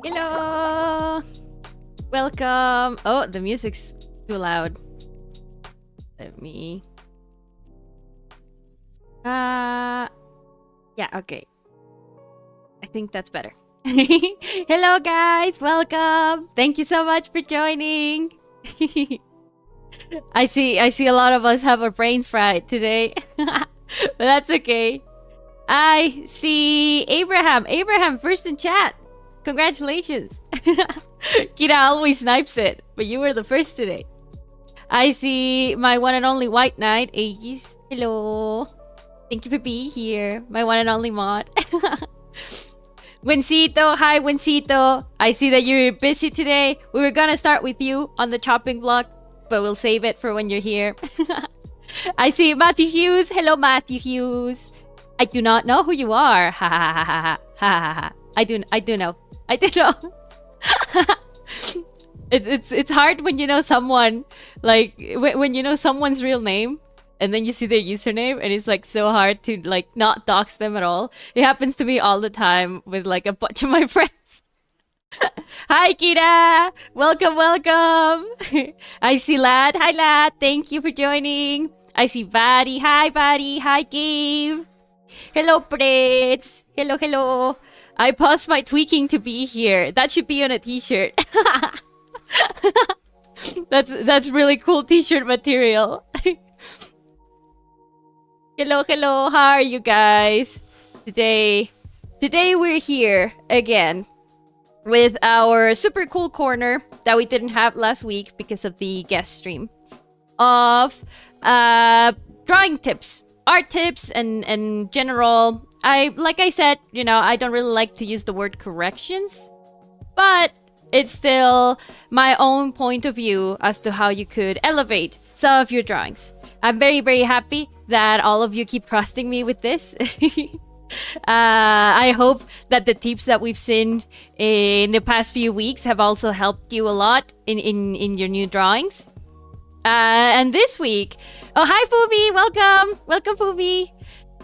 Hello! Welcome! Oh, the music's too loud. Let me... Yeah, okay. I think that's better. Hello guys! Welcome! Thank you so much for joining! I see a lot of us have our brains fried today. But that's okay. I see Abraham. Abraham, first in chat. Congratulations. Kira always snipes it, but you were the first today. I see my one and only White Knight, Aegis. Hello. Thank you for being here. My one and only mod. Wincito, hi Wincito. I see that you're busy today. We were gonna start with you on the chopping block, but we'll save it for when you're here. I see Matthew Hughes. Hello, Matthew Hughes. I do not know who you are. Ha ha ha ha ha ha ha. I do know. I do know. It's hard when you know someone, like when you know someone's real name and then you see their username and it's like so hard to like not dox them at all. It happens to me all the time with like a bunch of my friends. Hi Kira! Welcome, welcome! I see Lad. Hi Lad! Thank you for joining. I see Buddy. Hi Buddy. Hi Gabe. Hello Brits. Hello, hello. I paused my tweaking to be here. That should be on a t-shirt. That's really cool t-shirt material. Hello, hello. How are you guys? Today we're here again with our super cool corner that we didn't have last week because of the guest stream of drawing tips, art tips, and general. Like I said, you know, I don't really like to use the word corrections, but it's still my own point of view as to how you could elevate some of your drawings. I'm very, very happy that all of you keep trusting me with this. I hope that the tips that we've seen in the past few weeks have also helped you a lot in your new drawings. And this week... Oh, hi, Popi! Welcome! Welcome, Popi!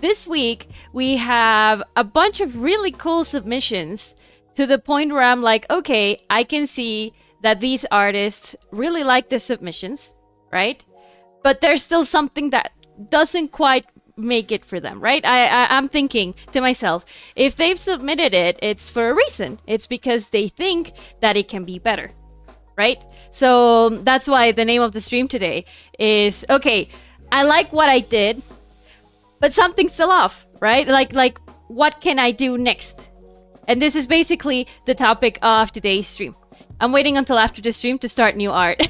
This week, we have a bunch of really cool submissions to the point where I'm like, okay, I can see that these artists really like the submissions, right? But there's still something that doesn't quite make it for them, right? I'm thinking to myself, if they've submitted it, it's for a reason. It's because they think that it can be better, right? So that's why the name of the stream today is, okay, I like what I did, but something's still off, right? Like, what can I do next? And this is basically the topic of today's stream. I'm waiting until after the stream to start new art.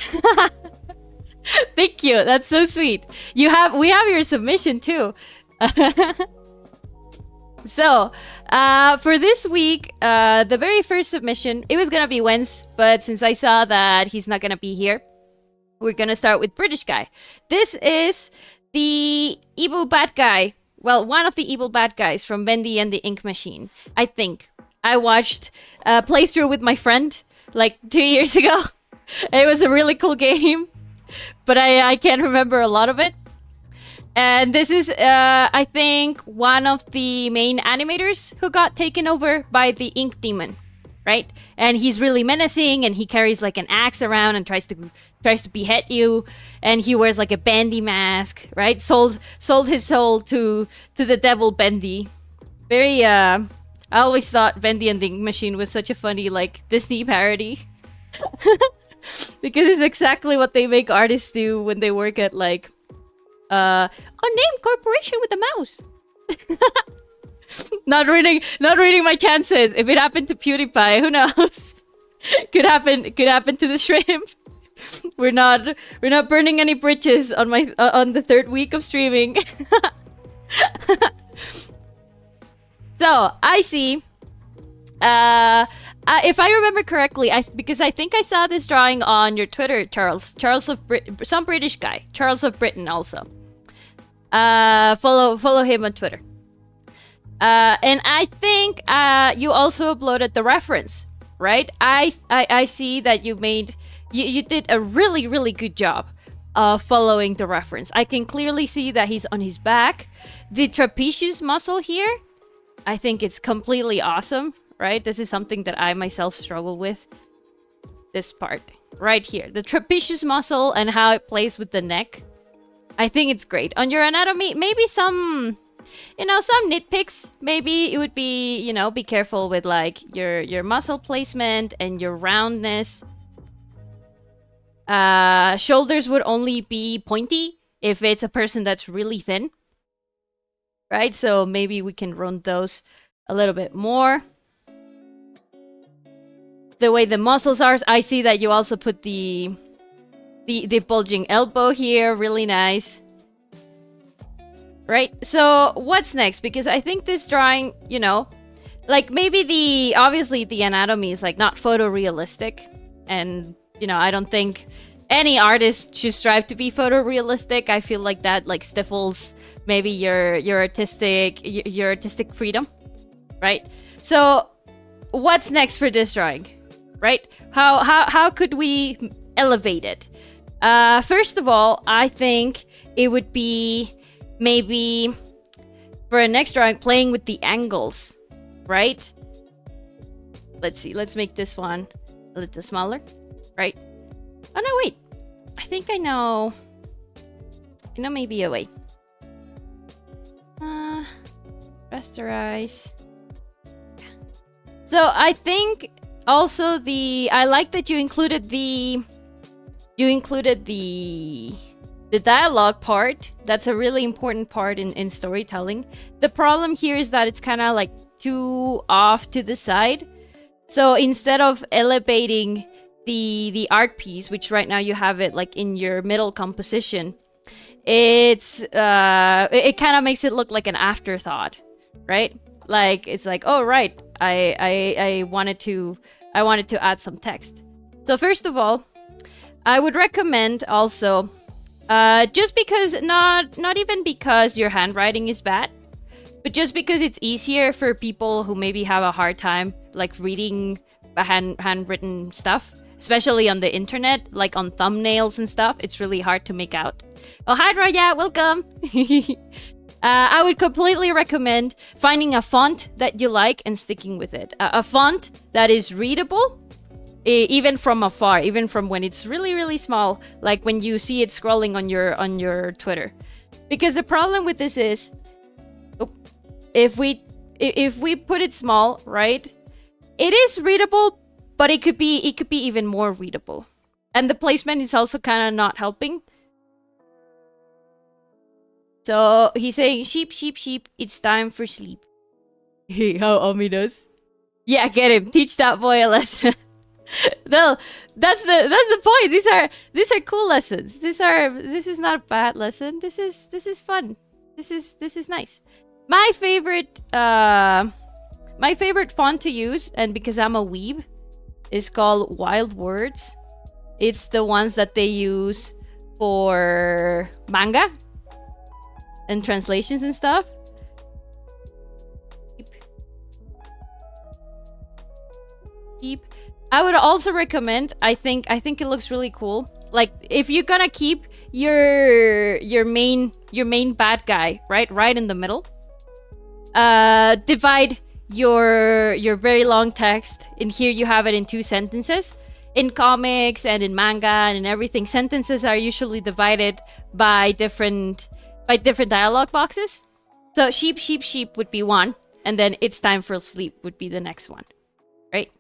Thank you. That's so sweet. We have your submission too. So, for this week, the very first submission, it was gonna be Wen's, but since I saw that he's not gonna be here, we're gonna start with British guy. This is the evil bad guy. Well, one of the evil bad guys from Bendy and the Ink Machine, I think. I watched a playthrough with my friend like 2 years ago. It was a really cool game, but I can't remember a lot of it. And this is, I think, one of the main animators who got taken over by the Ink Demon, right? And he's really menacing, and he carries like an axe around and tries to behead you. And he wears like a Bendy mask, right? Sold his soul to the devil Bendy. Very, I always thought Bendy and the Ink Machine was such a funny like Disney parody. Because it's exactly what they make artists do when they work at like unnamed corporation with a mouse. Not reading my chances. If it happened to PewDiePie, who knows? could happen to the shrimp. We're not burning any bridges on the third week of streaming. So I see. If I remember correctly, because I think I saw this drawing on your Twitter, Charles of some British guy, Charles of Britain also. Follow him on Twitter. And I think you also uploaded the reference, right? I see that you did a really, really good job of following the reference. I can clearly see that he's on his back. The trapezius muscle here, I think it's completely awesome, right? This is something that I myself struggle with. This part right here, the trapezius muscle and how it plays with the neck. I think it's great. On your anatomy, maybe some, you know, some nitpicks. Maybe it would be, you know, be careful with like your muscle placement and your roundness. Shoulders would only be pointy if it's a person that's really thin. Right? So maybe we can round those a little bit more. The way the muscles are, I see that you also put the bulging elbow here. Really nice. Right? So what's next? Because I think this drawing, you know, like maybe obviously the anatomy is like not photorealistic. And, you know, I don't think any artist should strive to be photorealistic. I feel like that like stifles maybe your artistic freedom. Right? So what's next for this drawing? Right? How could we elevate it? First of all, I think it would be maybe for a next drawing playing with the angles, right? Let's see. Let's make this one a little smaller, right? Oh no, wait. I think I know. Maybe a way. Rasterize. So I think also I like that you included the dialogue part. That's a really important part in storytelling. The problem here is that it's kind of like too off to the side. So instead of elevating the art piece, which right now you have it like in your middle composition, it kind of makes it look like an afterthought, right? Like it's like, oh right, I wanted to add some text. So first of all, I would recommend also, just because not even because your handwriting is bad, but just because it's easier for people who maybe have a hard time like reading handwritten stuff, especially on the internet, like on thumbnails and stuff. It's really hard to make out. Oh, hi Raya, welcome. I would completely recommend finding a font that you like and sticking with it. A font that is readable, even from afar, even from when it's really, really small, like when you see it scrolling on your Twitter. Because the problem with this is, if we put it small, right, it is readable, but it could be even more readable, and the placement is also kind of not helping. So he's saying, sheep, sheep, sheep, it's time for sleep. How ominous. Yeah, get him. Teach that boy a lesson. No, that's the point. These are cool lessons. This is not a bad lesson. This is fun. This is nice. My favorite font to use, and because I'm a weeb, is called Wild Words. It's the ones that they use for manga and translations and stuff. Keep. I would also recommend, I think it looks really cool. Like if you're gonna keep your main bad guy right in the middle. Divide your very long text. In here you have it in 2 sentences. In comics and in manga and in everything, sentences are usually divided by different dialogue boxes. So sheep, sheep, sheep would be one, and then it's time for sleep would be the next one, right?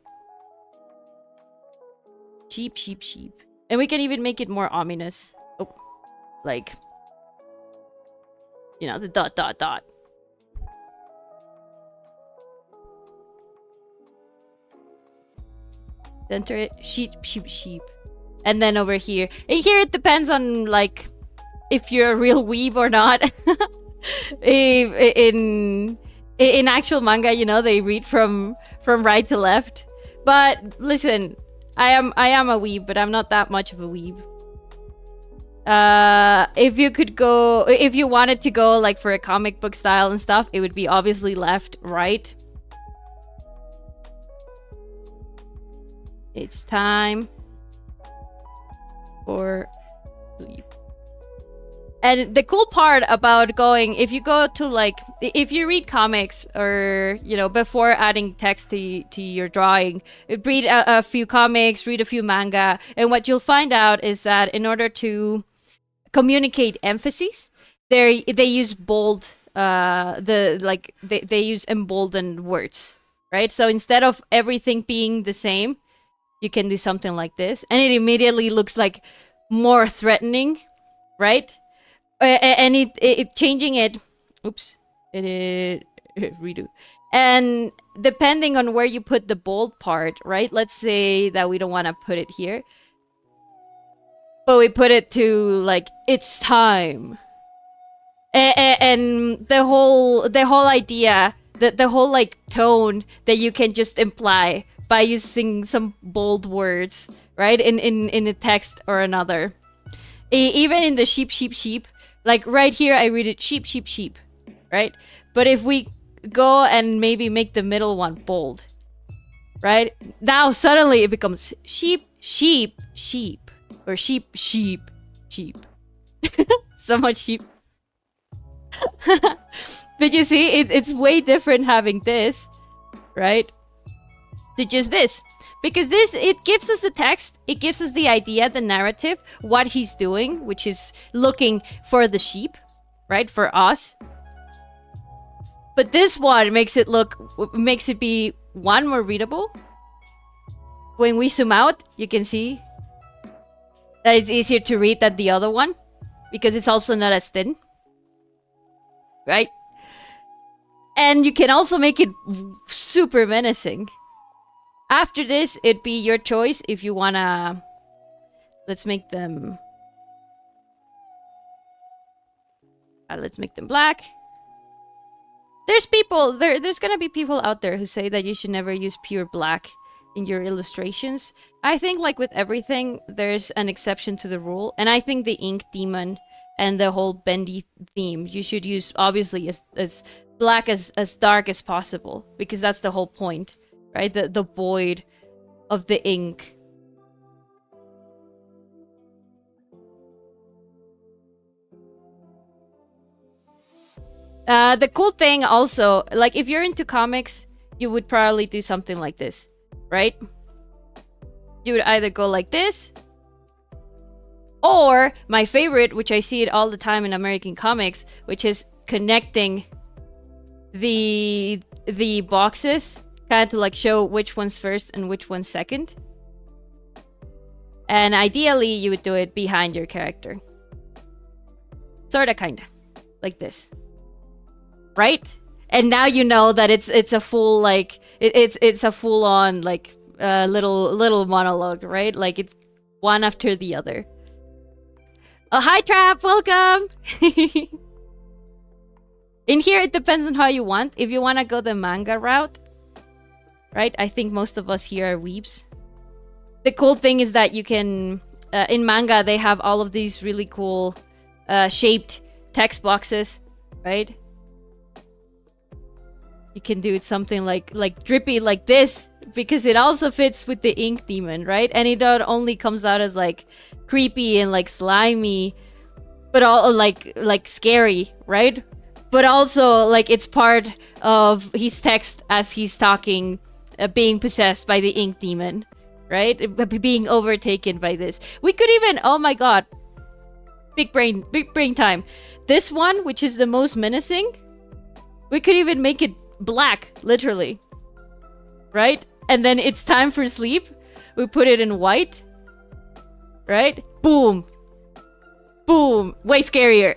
Sheep, sheep, sheep. And we can even make it more ominous. Oh, like, you know, the ... Center it, sheep, sheep, sheep. And then over here. And here it depends on, like, if you're a real weeb or not. in actual manga, you know, they read from right to left. But listen, I am a weeb, but I'm not that much of a weeb. If you wanted to go like for a comic book style and stuff, it would be obviously left, right. It's time for sleep. And the cool part about going, if you go to like, if you read comics or, you know, before adding text to your drawing, read a few comics, read a few manga, and what you'll find out is that in order to communicate emphasis, they use bold, they use emboldened words, right? So instead of everything being the same, you can do something like this, and it immediately looks like more threatening, right? And it changing it, oops, it redo. And depending on where you put the bold part, right? Let's say that we don't want to put it here, but we put it to like, it's time. And the whole idea, the whole like tone that you can just imply by using some bold words, right? In a text or another. Even in the sheep, like right here, I read it sheep, right? But if we go and maybe make the middle one bold, right? Now suddenly it becomes sheep, or sheep. So much sheep. But you see, it's way different having this, right? To just this. Because this, it gives us the text, it gives us the idea, the narrative, what he's doing, which is looking for the sheep, right? For us. But this one makes it be one, more readable. When we zoom out, you can see that it's easier to read than the other one, because it's also not as thin, right? And you can also make it super menacing. After this, it'd be your choice if you wanna... Let's make them black. There's people, there's gonna be people out there who say that you should never use pure black in your illustrations. I think, like with everything, there's an exception to the rule. And I think the ink demon and the whole bendy theme, you should use, obviously, as black, as dark as possible. Because that's the whole point, right? The void of the ink. The cool thing also, like if you're into comics, you would probably do something like this, right? You would either go like this, or my favorite, which I see it all the time in American comics, which is connecting the boxes, kind of to like show which one's first and which one's second. And ideally, you would do it behind your character. Sorta, kinda. Like this. Right? And now you know that it's a full, like, it's a full-on, like, little monologue, right? Like, it's one after the other. Oh, hi, Trap! Welcome! In here, it depends on how you want. If you want to go the manga route, right? I think most of us here are weebs. The cool thing is that you can... in manga, they have all of these really cool shaped text boxes, right? You can do something like drippy like this, because it also fits with the ink demon, right? And it not only comes out as like creepy and like slimy, but all like scary, right? But also like it's part of his text as he's talking, being possessed by the ink demon, right? Being overtaken by this. We could even, oh my god, big brain time. This one, which is the most menacing, we could even make it black, literally, right? And then it's time for sleep. We put it in white, right? Boom, boom. Way scarier.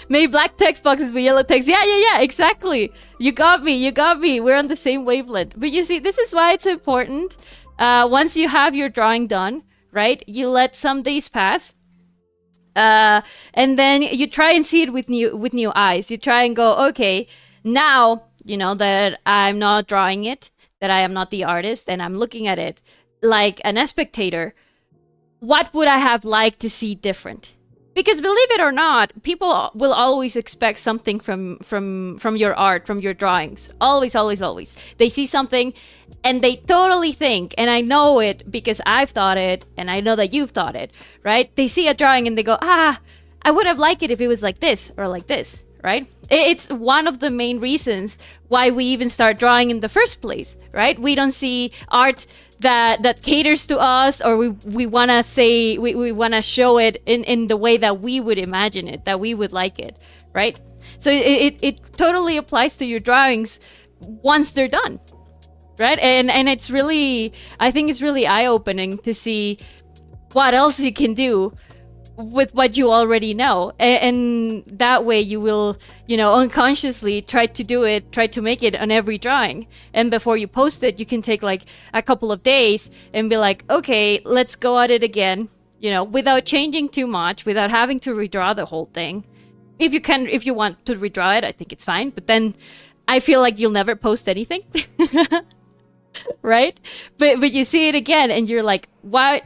Maybe black text boxes with yellow text. Yeah, exactly. You got me. We're on the same wavelength. But you see, this is why it's important. Once you have your drawing done, right? You let some days pass. And then you try and see it with new eyes. You try and go, okay, now, you know, that I'm not drawing it, that I am not the artist, and I'm looking at it like an spectator, what would I have liked to see different? Because believe it or not, people will always expect something from your art, from your drawings. Always. They see something and they totally think, and I know it because I've thought it, and I know that you've thought it, right? They see a drawing and they go, I would have liked it if it was like this or like this, right? It's one of the main reasons why we even start drawing in the first place, right? We don't see art that caters to us, or we want to say, we want to show it in the way that we would imagine it, that we would like it, right? So it totally applies to your drawings once they're done, right? And it's really, I think it's really eye-opening to see what else you can do with what you already know, and that way you will, you know, unconsciously try to make it on every drawing, and before you post it you can take like a couple of days and be like, okay, let's go at it again, you know, without changing too much, without having to redraw the whole thing. If you want to redraw it, I think it's fine, but then I feel like you'll never post anything. Right? But you see it again and you're like, what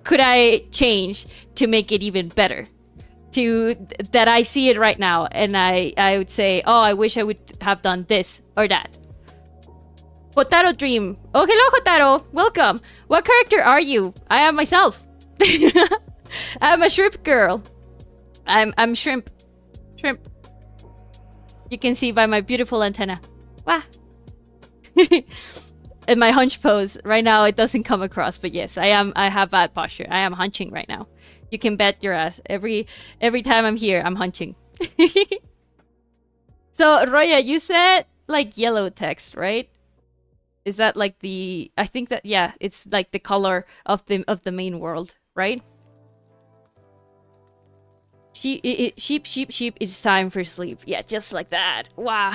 could I change to make it even better? To that I see it right now and I would say, oh, I wish I would have done this or that. Hotaro Dream. Oh, hello Hotaro. Welcome. What character are you? I am myself. I'm a shrimp girl. I'm shrimp. Shrimp. You can see by my beautiful antenna. Wah. And my hunch pose right now, it doesn't come across, but yes, I have bad posture. I am hunching right now. You can bet your ass. Every time I'm here, I'm hunching. So Roya, you said like yellow text, right? Is that like the, I think that, yeah, it's like the color of the main world, right? Sheep, it's time for sleep. Yeah, just like that. Wow.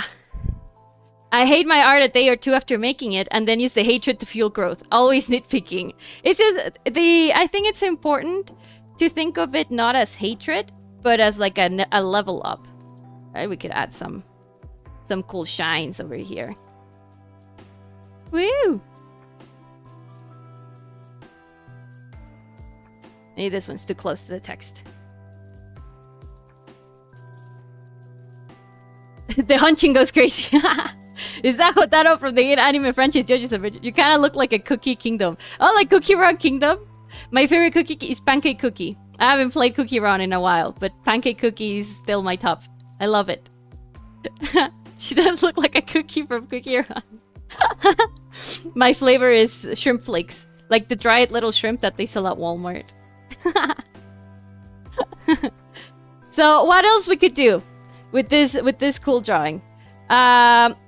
I hate my art a day or two after making it, and then use the hatred to fuel growth. Always nitpicking. It's just I think it's important to think of it not as hatred, but as like a level up. Right? We could add some cool shines over here. Woo! Maybe this one's too close to the text. The hunching goes crazy. Is that Hotaro from the anime franchise JoJo's Adventure? You kind of look like a Cookie Kingdom. Oh, like Cookie Run Kingdom? My favorite cookie is Pancake Cookie. I haven't played Cookie Run in a while, but Pancake Cookie is still my top. I love it. She does look like a cookie from Cookie Run. My flavor is shrimp flakes. Like the dried little shrimp that they sell at Walmart. So what else we could do with this cool drawing?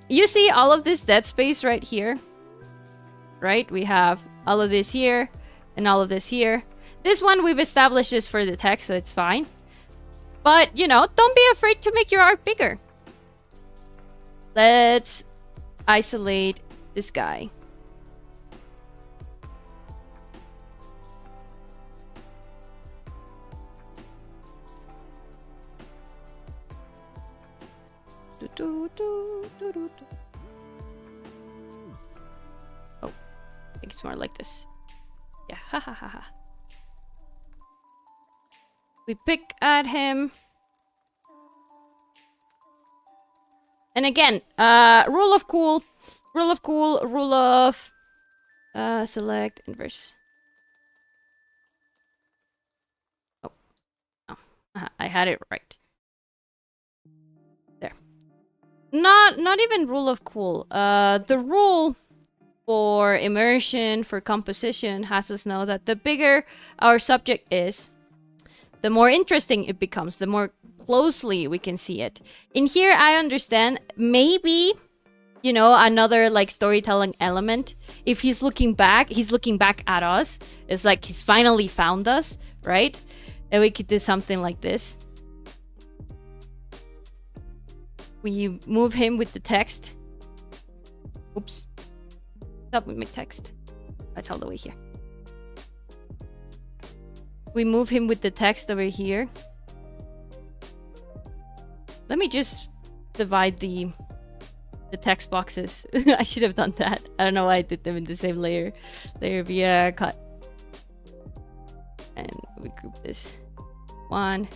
You see all of this dead space right here, right? We have all of this here and all of this here. This one we've established is for the text, so it's fine. But, you know, don't be afraid to make your art bigger. Let's isolate this guy. Oh, I think it's more like this. Yeah, ha ha ha ha. We pick at him. And again, rule of cool, rule of select inverse. Oh, I had it right. Not even rule of cool. The rule for immersion, for composition, has us know that the bigger our subject is, the more interesting it becomes, the more closely we can see it. In here, I understand maybe, you know, another like storytelling element. If he's looking back at us. It's like he's finally found us, right? And we could do something like this. We move him with the text. Oops. Stop with my text. That's all the way here. We move him with the text over here. Let me just divide the text boxes. I should have done that. I don't know why I did them in the same layer. Layer via cut. And we group this. One.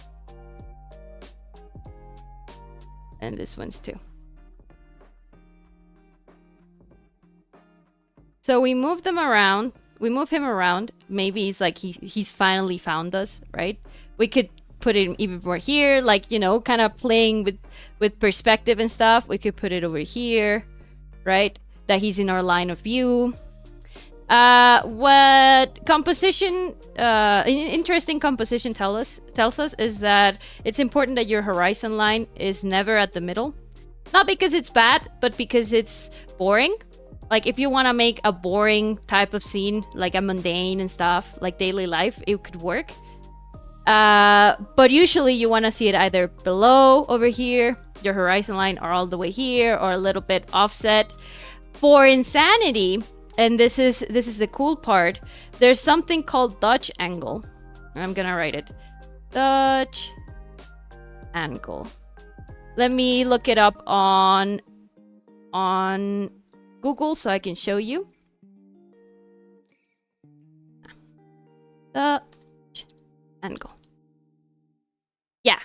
And this one's two. So we move them around. We move him around. Maybe he's like he's finally found us, right? We could put it even more here, like, you know, kind of playing with perspective and stuff. We could put it over here, right? That he's in our line of view. What composition, interesting composition tells us is that it's important that your horizon line is never at the middle. Not because it's bad, but because it's boring. Like, if you want to make a boring type of scene, like a mundane and stuff, like daily life, it could work. But usually you want to see it either below over here, your horizon line, or all the way here, or a little bit offset. For insanity, and this is the cool part, there's something called Dutch angle. I'm gonna write it. Dutch angle. Let me look it up on Google so I can show you. Dutch angle. Yeah.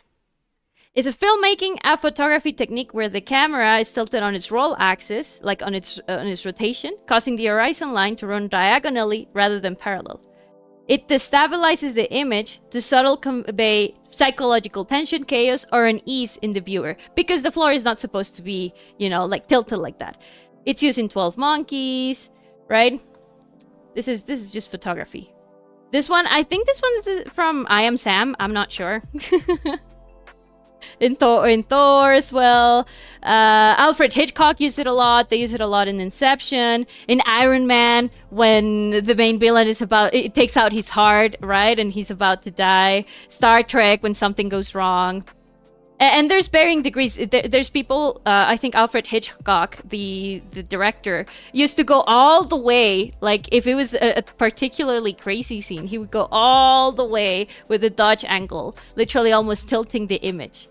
It's a filmmaking and photography technique where the camera is tilted on its roll axis, like on its rotation, causing the horizon line to run diagonally rather than parallel. It destabilizes the image to subtly convey psychological tension, chaos, or unease in the viewer, because the floor is not supposed to be, you know, like tilted like that. It's used in 12 Monkeys, right? This is just photography. This one, I think this one is from I Am Sam. I'm not sure. In Thor as well. Alfred Hitchcock used it a lot. They use it a lot in Inception. In Iron Man, when the main villain is it takes out his heart, right? And he's about to die. Star Trek, when something goes wrong. And there's varying degrees. There's people, I think Alfred Hitchcock, the director, used to go all the way, like if it was a particularly crazy scene, he would go all the way with the Dutch angle, literally almost tilting the image.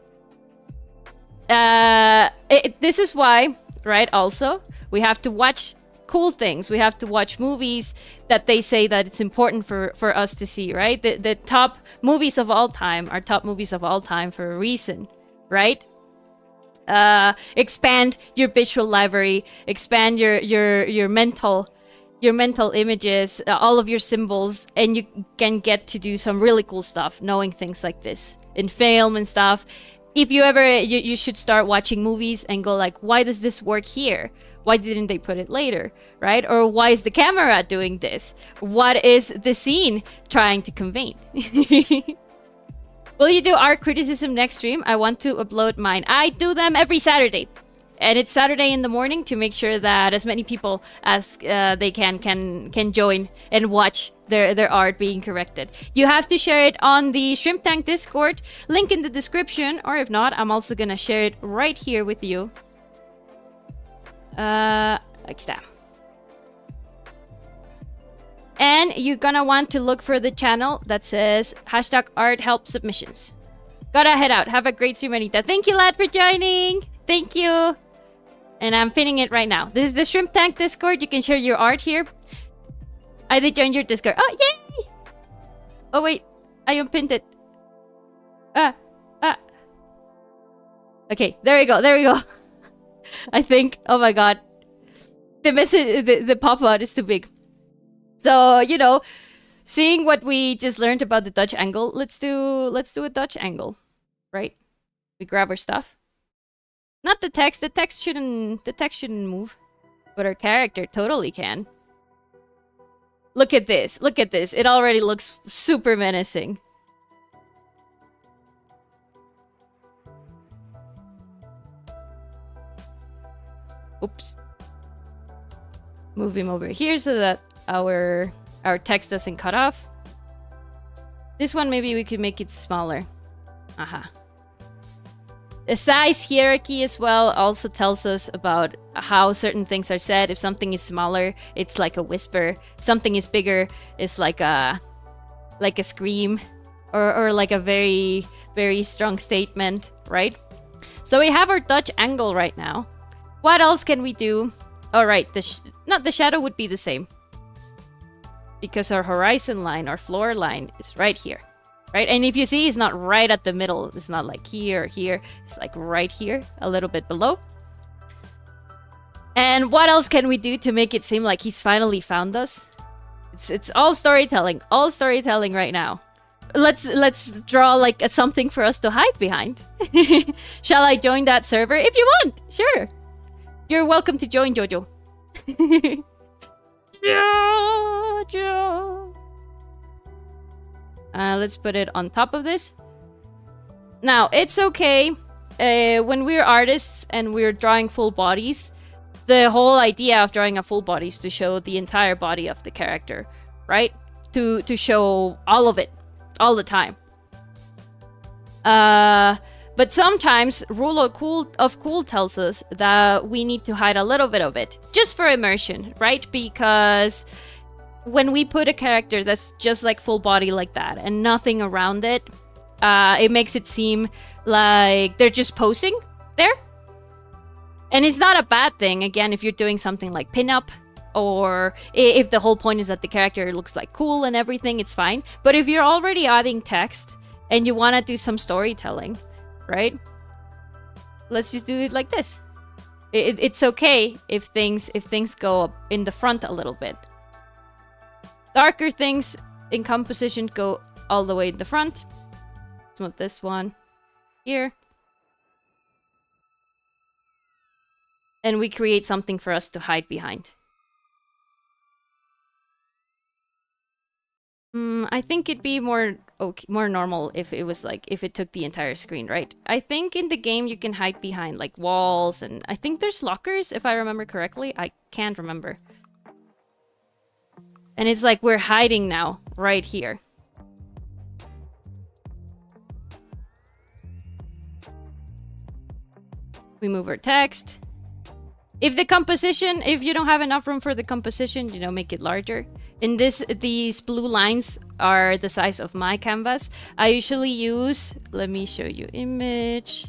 This is why, right, also, we have to watch cool things. We have to watch movies that they say that it's important for us to see, right? The top movies of all time are top movies of all time for a reason, right? Expand your visual library, expand your mental images, all of your symbols, and you can get to do some really cool stuff knowing things like this in film and stuff. If you ever, you should start watching movies and go like, why does this work here? Why didn't they put it later, right? Or why is the camera doing this? What is the scene trying to convey? Will you do art criticism next stream? I want to upload mine. I do them every Saturday. And it's Saturday in the morning to make sure that as many people as they can join and watch their art being corrected. You have to share it on the Shrimp Tank Discord, link in the description, or if not, I'm also gonna share it right here with you. Like that. And you're gonna want to look for the channel that says #ArtHelpSubmissions. Gotta head out. Have a great stream, Anita. Thank you, lad, for joining. Thank you. And I'm pinning it right now. This is the Shrimp Tank Discord. You can share your art here. I did join your Discord. Oh, yay! Oh, wait. I unpinned it. Okay, there we go. There we go. I think. Oh my god. The message, the pop-out is too big. So, you know, seeing what we just learned about the Dutch angle, let's do a Dutch angle, right? We grab our stuff. Not the text. The text shouldn't move, but our character totally can. Look at this. Look at this. It already looks super menacing. Oops. Move him over here so that our text doesn't cut off. This one, maybe we could make it smaller. Aha. The size hierarchy as well also tells us about how certain things are said. If something is smaller, it's like a whisper. If something is bigger, it's like a scream, or like a very, very strong statement, right? So we have our Dutch angle right now. What else can we do? All right, not the shadow would be the same, because our horizon line, our floor line, is right here. Right? And if you see, it's not right at the middle. It's not like here or here. It's like right here, a little bit below. And what else can we do to make it seem like he's finally found us? It's all storytelling right now. let's draw like something for us to hide behind. Shall I join that server? If you want, sure. You're welcome to join, Jojo. Jojo. Let's put it on top of this. Now, it's okay when we're artists and we're drawing full bodies. The whole idea of drawing a full body is to show the entire body of the character, right? To show all of it, all the time. But sometimes Rule of Cool tells us that we need to hide a little bit of it, just for immersion, right? Because when we put a character that's just like full body like that and nothing around it, it makes it seem like they're just posing there. And it's not a bad thing, again, if you're doing something like pinup, or if the whole point is that the character looks like cool and everything, it's fine. But if you're already adding text and you want to do some storytelling, right? Let's just do it like this. It's okay if things go up in the front a little bit. Darker things in composition go all the way in the front. Let's move this one here. And we create something for us to hide behind. I think it'd be more normal if it was like, if it took the entire screen, right? I think in the game you can hide behind like walls, and I think there's lockers, if I remember correctly. I can't remember. And it's like we're hiding now, right here. We move our text. If the composition, if you don't have enough room for the composition, you know, make it larger. In these blue lines are the size of my canvas. I usually use, let me show you image,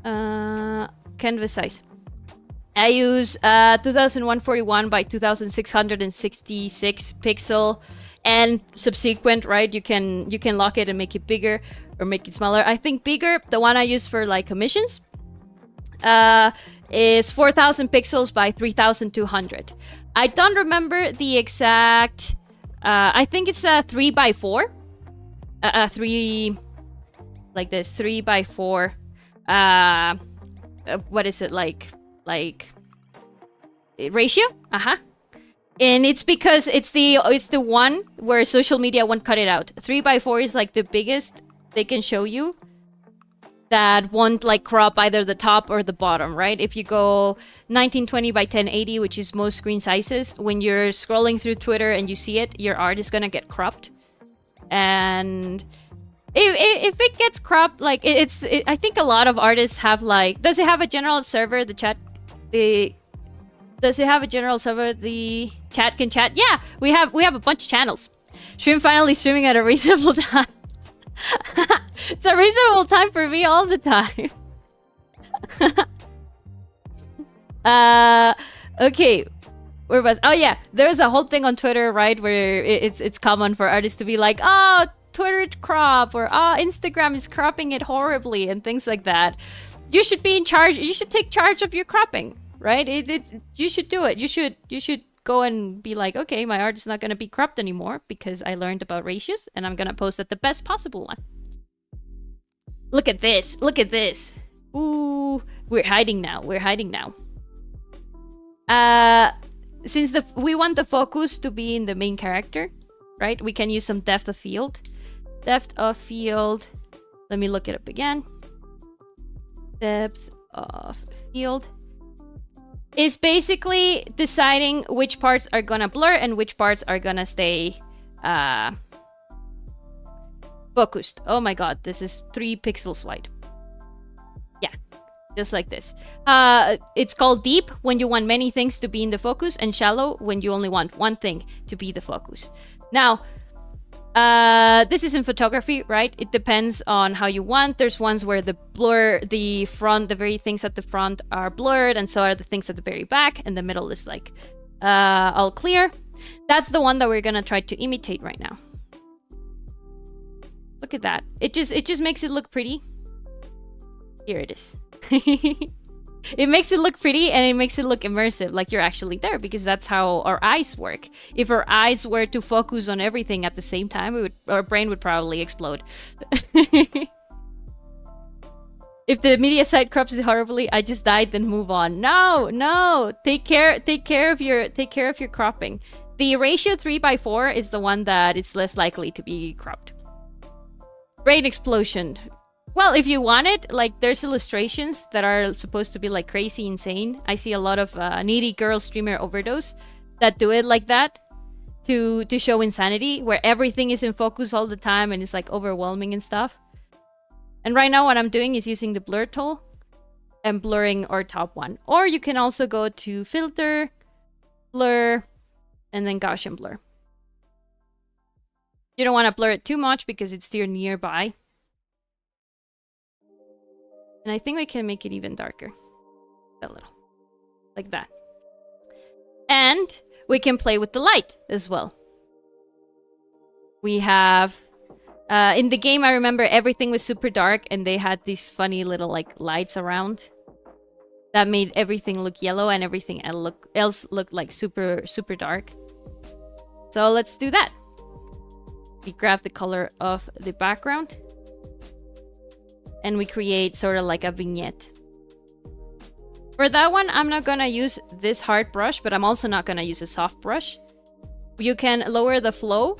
canvas size. I use 2141 by 2666 pixel and subsequent, right? You can lock it and make it bigger or make it smaller. I think bigger, the one I use for like commissions, is 4000 pixels by 3200. I don't remember the exact, I think it's a 3x4. 3, like this, 3x4. What is it, like ratio? And it's because it's the one where social media won't cut it out. 3x4 is like the biggest they can show you that won't like crop either the top or the bottom, right? If you go 1920 by 1080, which is most screen sizes, when you're scrolling through Twitter and you see it, your art is gonna get cropped. And if it gets cropped, like I think a lot of artists have like, does it have a general server? Does it have a general server? The chat can chat. Yeah, we have a bunch of channels. Stream finally streaming at a reasonable time. It's a reasonable time for me all the time. Okay, where was? Oh yeah, there's a whole thing on Twitter, right, where it's common for artists to be like, oh, Twitter crop, or oh, Instagram is cropping it horribly, and things like that. You should be in charge. You should take charge of your cropping, right? You should do it. You should go and be like, okay, my art is not gonna be cropped anymore because I learned about ratios, and I'm gonna post at the best possible one. Look at this. Look at this. Ooh, we're hiding now. We're hiding now. Since we want the focus to be in the main character, right? We can use some depth of field. Depth of field. Let me look it up again. Depth of field is basically deciding which parts are gonna blur and which parts are gonna stay focused. Oh my god, this is 3 pixels wide. Yeah, just like this. It's called deep when you want many things to be in the focus, and shallow when you only want one thing to be the focus. Now, this is in photography, right? It depends on how you want. There's ones where the very things at the front are blurred, and so are the things at the very back, and the middle is like all clear. That's the one that we're gonna try to imitate right now. Look at that. It just makes it look pretty. Here it is. It makes it look pretty and it makes it look immersive, like you're actually there, because that's how our eyes work. If our eyes were to focus on everything at the same time, our brain would probably explode. If the media site crops it horribly, I just died, then move on. No, no. Take care of your cropping. The ratio 3:4 is the one that is less likely to be cropped. Brain explosion. Well, if you want it, like there's illustrations that are supposed to be like crazy insane. I see a lot of needy girl streamer overdose that do it like that to show insanity, where everything is in focus all the time and it's like overwhelming and stuff. And right now what I'm doing is using the blur tool and blurring our top one. Or you can also go to filter, blur, and then Gaussian blur. You don't want to blur it too much because it's still nearby. And I think we can make it even darker. A little. Like that. And we can play with the light as well. We have... in the game, I remember everything was super dark and they had these funny little like lights around that made everything look yellow and everything else look like super dark. So let's do that. We grab the color of the background and we create sort of like a vignette. For that one, I'm not gonna use this hard brush, but I'm also not gonna use a soft brush. You can lower the flow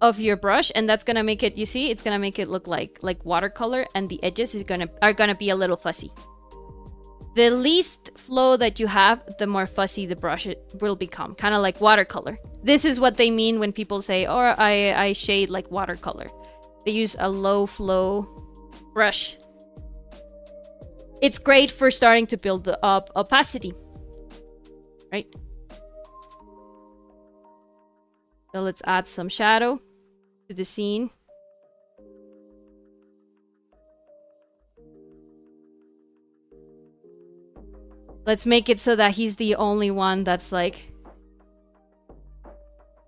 of your brush and that's gonna make it, you see, it's gonna make it look like watercolor, and the edges are gonna be a little fuzzy. The least flow that you have, the more fuzzy the brush will become, kind of like watercolor. This is what they mean when people say, oh, I shade like watercolor. They use a low flow brush. It's great for starting to build up opacity, right? So let's add some shadow to the scene. Let's make it so that he's the only one that's like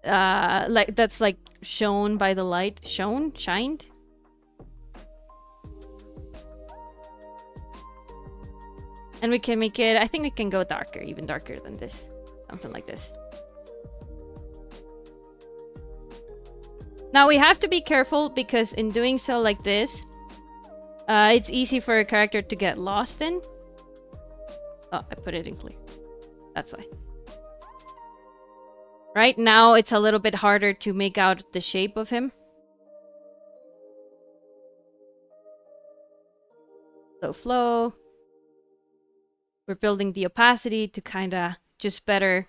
that's like shown by the light. Shined? And we can make it, I think we can go darker, even darker than this. Something like this. Now we have to be careful because in doing so like this, it's easy for a character to get lost in. Oh, I put it in clear. That's why. Right now it's a little bit harder to make out the shape of him. So flow. We're building the opacity to kind of just better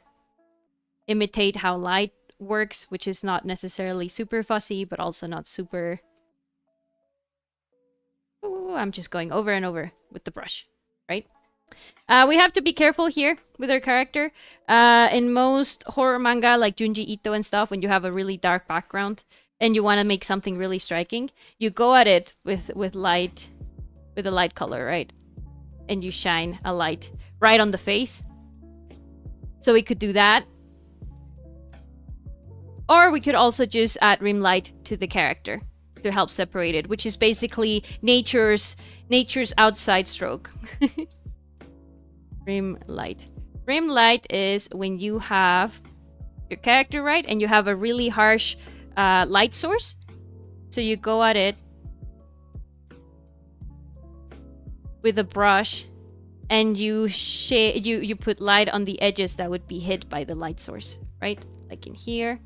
imitate how light works, which is not necessarily super fussy, but also not super... Ooh, I'm just going over and over with the brush, right? We have to be careful here with our character. In most horror manga, like Junji Ito and stuff, when you have a really dark background and you want to make something really striking, you go at it with light, with a light color, right? And you shine a light right on the face. So we could do that. Or we could also just add rim light to the character to help separate it, which is basically nature's outside stroke. Rim light. Rim light is when you have your character, right, and you have a really harsh light source. So you go at it with a brush and you put light on the edges that would be hit by the light source, right? Like in here.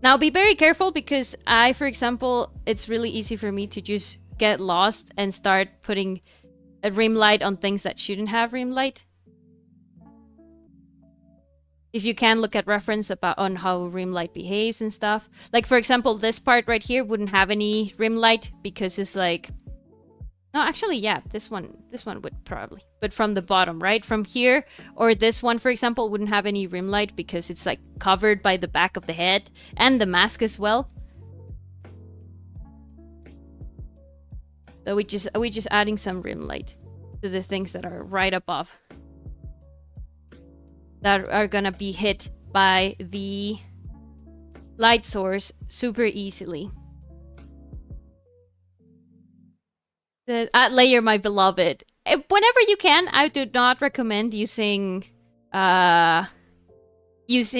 Now be very careful because for example, it's really easy for me to just get lost and start putting a rim light on things that shouldn't have rim light. If you can look at reference on how rim light behaves and stuff. Like for example, this part right here wouldn't have any rim light because it's like... No, actually, yeah, this one would probably. But from the bottom, right? From here, or this one, for example, wouldn't have any rim light because it's like covered by the back of the head and the mask as well. So we just adding some rim light to the things that are right above, that are gonna be hit by the light source super easily. Add layer, my beloved. whenever you can, I do not recommend using how is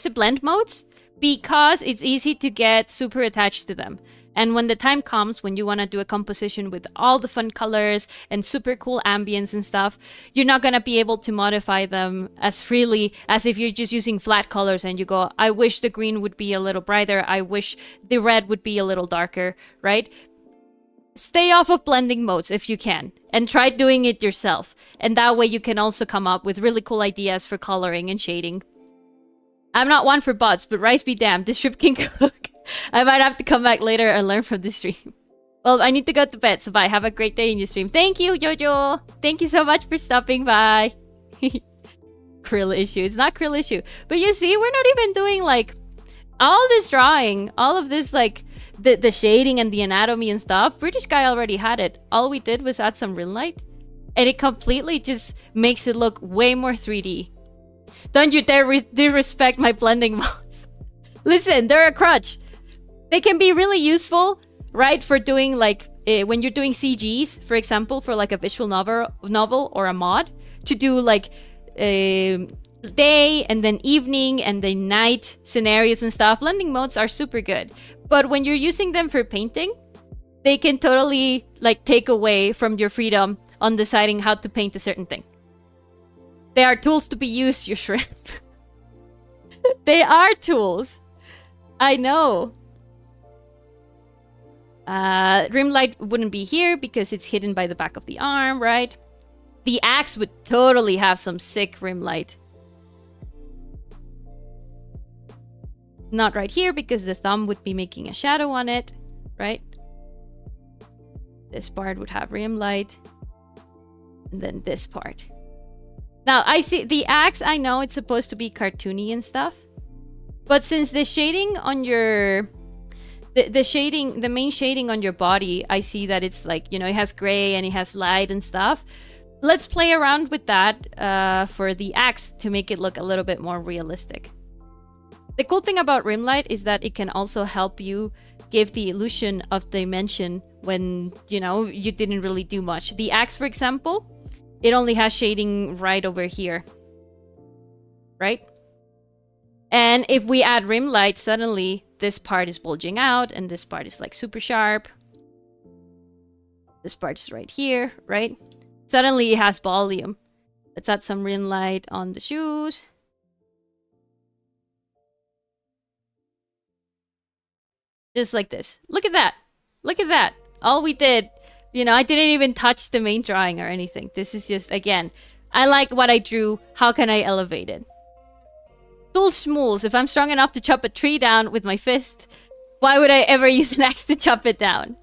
it, blend modes, because it's easy to get super attached to them. And when the time comes when you want to do a composition with all the fun colors and super cool ambience and stuff, you're not going to be able to modify them as freely as if you're just using flat colors and you go, I wish the green would be a little brighter, I wish the red would be a little darker, right? Stay off of blending modes if you can, and try doing it yourself. And that way you can also come up with really cool ideas for coloring and shading. I'm not one for bots, but rice be damned, this shrimp can cook. I might have to come back later and learn from the stream. Well, I need to go to bed, so bye. Have a great day in your stream. Thank you, Jojo. Thank you so much for stopping by. Krill issue. It's not krill issue. But you see, we're not even doing, like, all this drawing, all of this, like, the shading and the anatomy and stuff. British guy already had it. All we did was add some rim light. And it completely just makes it look way more 3D. Don't you dare disrespect my blending modes. Listen, they're a crutch. They can be really useful, right, for doing, like, when you're doing CGs, for example, for, like, a visual novel or a mod, to do, like, day and then evening and then night scenarios and stuff. Blending modes are super good. But when you're using them for painting, they can totally, like, take away from your freedom on deciding how to paint a certain thing. They are tools to be used, you shrimp. They are tools. I know. Rim light wouldn't be here because it's hidden by the back of the arm, right? The axe would totally have some sick rim light. Not right here because the thumb would be making a shadow on it, right? This part would have rim light. And then this part. Now, I see the axe, I know it's supposed to be cartoony and stuff. But since the shading on your... The main shading on your body, I see that it's like, you know, it has gray and it has light and stuff. Let's play around with that for the axe to make it look a little bit more realistic. The cool thing about rim light is that it can also help you give the illusion of dimension when, you know, you didn't really do much. The axe, for example, it only has shading right over here. Right? And if we add rim light, suddenly this part is bulging out and this part is like super sharp. This part is right here, right? Suddenly it has volume. Let's add some rim light on the shoes. Just like this. Look at that. Look at that. All we did, you know, I didn't even touch the main drawing or anything. This is just, again, I like what I drew. How can I elevate it? Tool schmools. If I'm strong enough to chop a tree down with my fist, why would I ever use an axe to chop it down?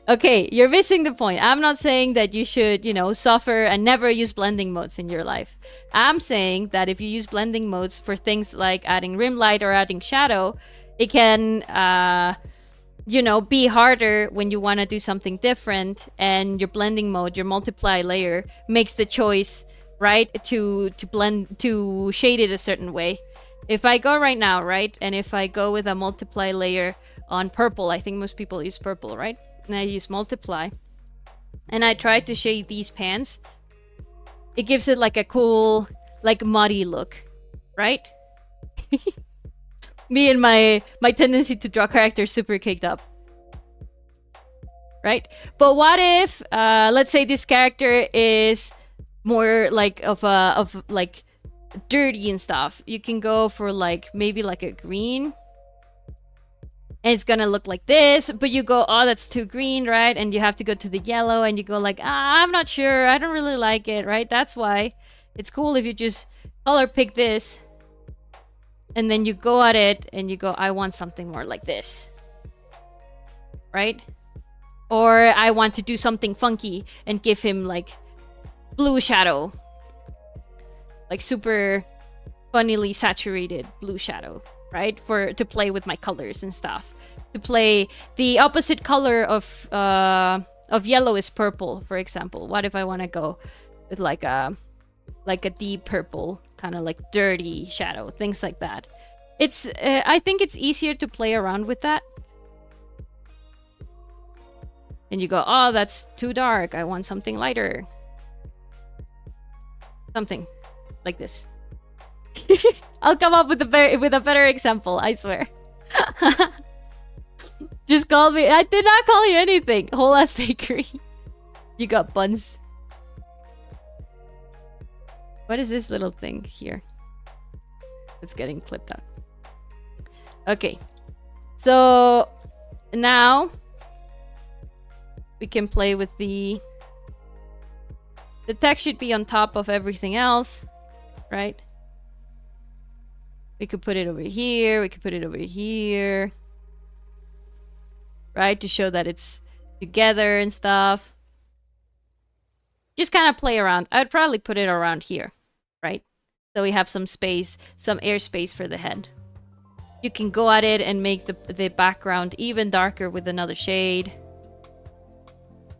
Okay, you're missing the point. I'm not saying that you should, you know, suffer and never use blending modes in your life. I'm saying that if you use blending modes for things like adding rim light or adding shadow, it can, you know, be harder when you want to do something different, and your blending mode, your multiply layer, makes the choice, right, to blend, to shade it a certain way. If I go right now, right, and if I go with a multiply layer on purple, I think most people use purple, right? And I use multiply, and I try to shade these pants, it gives it like a cool, like muddy look, right? Me and my tendency to draw characters super caked up. Right? But what if, let's say this character is more like of like dirty and stuff. You can go for like, maybe like a green. And it's gonna look like this, but you go, oh, that's too green, right? And you have to go to the yellow and you go like, I'm not sure. I don't really like it, right? That's why it's cool if you just color pick this. And then you go at it and you go, I want something more like this. Right? Or I want to do something funky and give him like blue shadow. Like super funnily saturated blue shadow. Right? To play with my colors and stuff. To play the opposite color of yellow is purple, for example. What if I want to go with like a deep purple, kind of like dirty shadow, things like that. It's I think it's easier to play around with that. and you go, oh, that's too dark. I want something lighter. Something like this. I'll come up with a better example, I swear. Just call me. I did not call you anything. Whole ass bakery. You got buns. What is this little thing here? It's getting clipped out. Okay. So now we can play with the text should be on top of everything else, right? We could put it over here. We could put it over here. Right? To show that it's together and stuff. Just kind of play around. I'd probably put it around here, right? So we have some space, some airspace for the head. You can go at it and make the background even darker with another shade.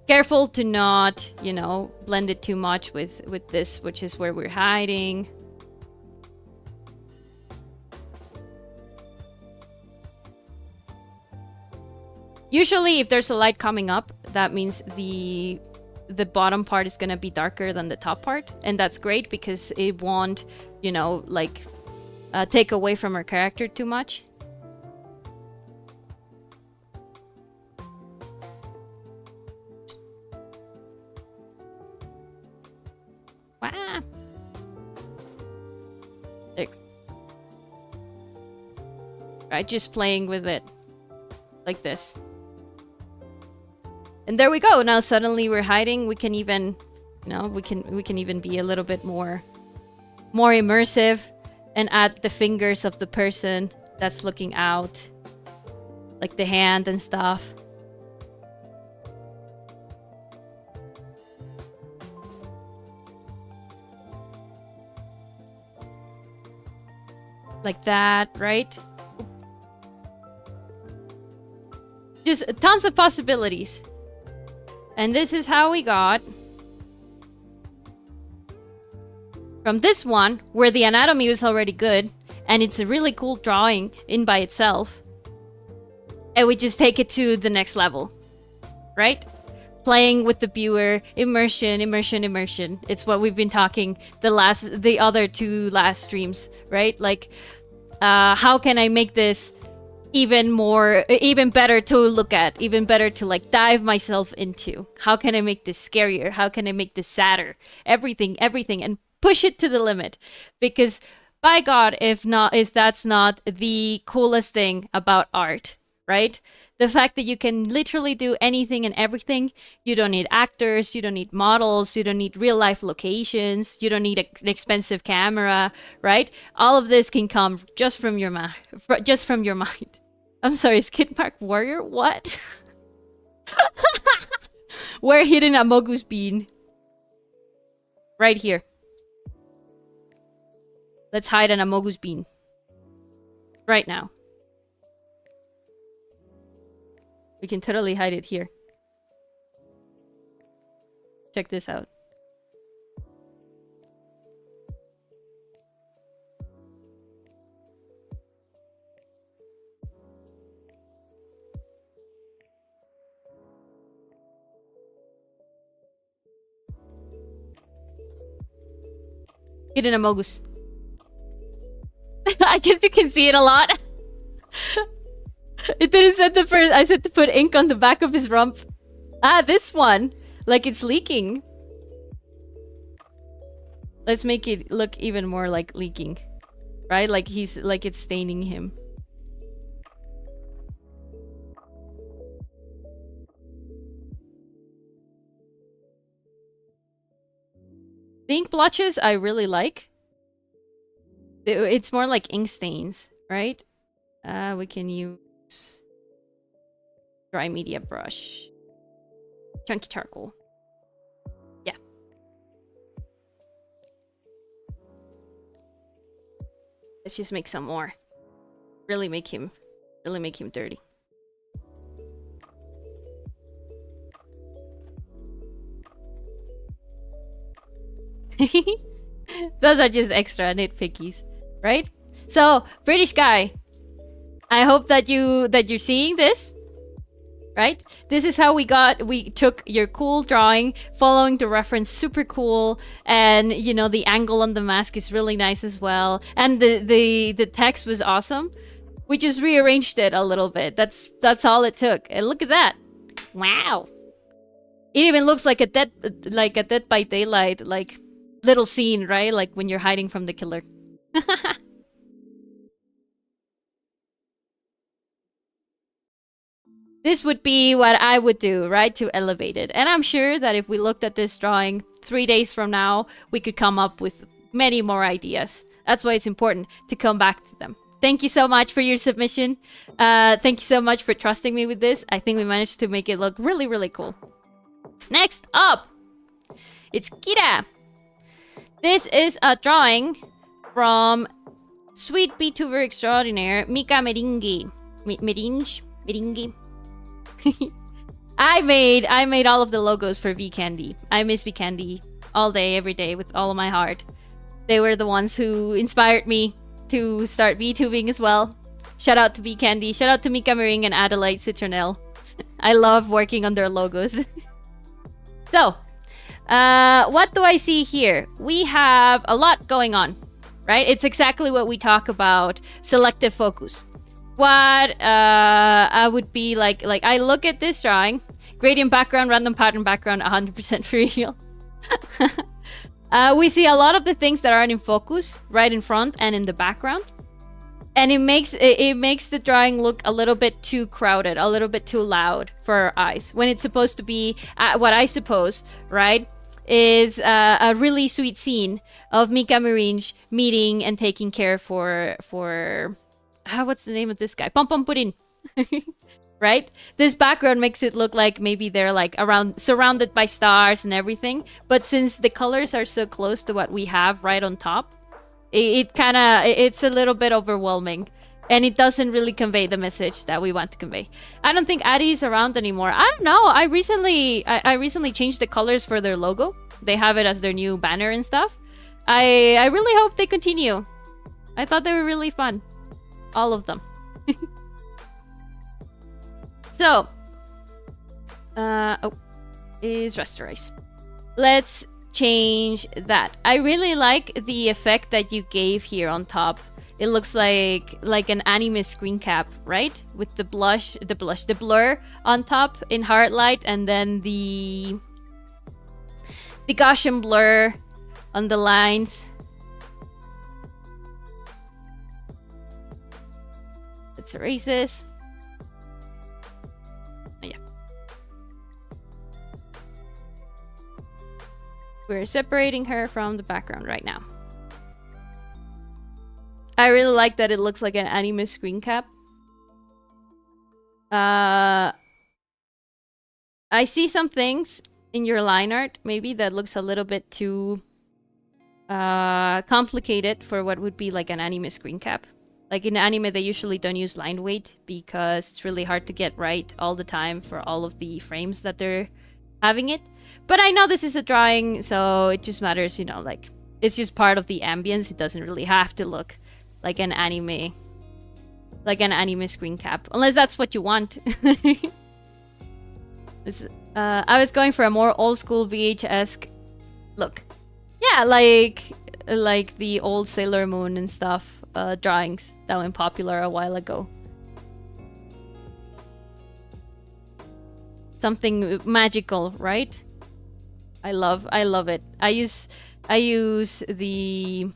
Careful to not, you know, blend it too much with this, which is where we're hiding. Usually, if there's a light coming up, that means the bottom part is gonna be darker than the top part, and that's great because it won't, you know, like take away from our character too much. Wow. There. Right, just playing with it like this. And there we go. Now suddenly we're hiding. We can even, you know, we can even be a little bit more immersive and add the fingers of the person that's looking out, like the hand and stuff. Like that, right? Just tons of possibilities. And this is how we got from this one, where the anatomy was already good, and it's a really cool drawing in by itself. And we just take it to the next level, right? Playing with the viewer, immersion, immersion, immersion. It's what we've been talking the other two last streams, right? Like, how can I make this even better to look at, even better to like dive myself into? How can I make this scarier? How can I make this sadder? Everything, and push it to the limit. Because by God, if that's not the coolest thing about art, right? The fact that you can literally do anything and everything. You don't need actors, you don't need models, you don't need real life locations, you don't need an expensive camera, right? All of this can come just from your mind. I'm sorry, skid mark warrior? What? We're hidden a Mogu's bean. Right here. Let's hide an Amogu's bean. Right now. We can totally hide it here. Check this out. Hidden Amogus. I guess you can see it a lot. It didn't set the first. I said to put ink on the back of his rump. Ah, this one. Like it's leaking. Let's make it look even more like leaking. Right? Like it's staining him. The ink blotches I really like. It's more like ink stains, right? We can use dry media brush. Chunky charcoal. Yeah. Let's just make some more. Really make him dirty. Those are just extra nitpickies, right? So, British guy, I hope that you're seeing this, right? This is how we took your cool drawing, following the reference, super cool, and you know the angle on the mask is really nice as well, and the text was awesome. We just rearranged it a little bit. That's all it took, and look at that! Wow, it even looks like a Dead by Daylight like little scene, right? Like when you're hiding from the killer. This would be what I would do, right, to elevate it. And I'm sure that if we looked at this drawing 3 days from now, we could come up with many more ideas. That's why it's important to come back to them. Thank you so much for your submission. Thank you so much for trusting me with this. I think we managed to make it look really, really cool. Next up, it's Kira. This is a drawing from Sweet VTuber Extraordinaire, Mika Meringi. Meringi. I made all of the logos for V Candy. I miss V Candy all day, every day, with all of my heart. They were the ones who inspired me to start VTubing as well. Shout out to V Candy. Shout out to Mika Mering and Adelaide Citronelle. I love working on their logos. So, what do I see here? We have a lot going on, right? It's exactly what we talk about, selective focus. What I would be like I look at this drawing, gradient background, random pattern background, 100% real. We see a lot of the things that aren't in focus right in front and in the background, and it makes the drawing look a little bit too crowded, a little bit too loud for our eyes, when it's supposed to be what I suppose, right, is a really sweet scene of Mika Maringe meeting and taking care for what's the name of this guy? Pom Pom Puddin. Right? This background makes it look like maybe they're like surrounded by stars and everything. But since the colors are so close to what we have right on top, it's a little bit overwhelming. And it doesn't really convey the message that we want to convey. I don't think Addy is around anymore. I don't know. I recently changed the colors for their logo. They have it as their new banner and stuff. I really hope they continue. I thought they were really fun. All of them. So, is rasterize. Let's change that. I really like the effect that you gave here on top. It looks like an anime screen cap, right? With the blur on top in hard light, and then the Gaussian blur on the lines. Let's erase this. Oh, yeah. We're separating her from the background right now. I really like that it looks like an anime screen cap. I see some things in your line art, maybe, that looks a little bit too complicated for what would be like an anime screen cap. Like in anime, they usually don't use line weight because it's really hard to get right all the time for all of the frames that they're having it. But I know this is a drawing, so it just matters, you know, like it's just part of the ambience. It doesn't really have to look like an anime screen cap, unless that's what you want. I was going for a more old school VHS look. Yeah, like the old Sailor Moon and stuff. Drawings that went popular a while ago. Something magical, right? I love it. I use the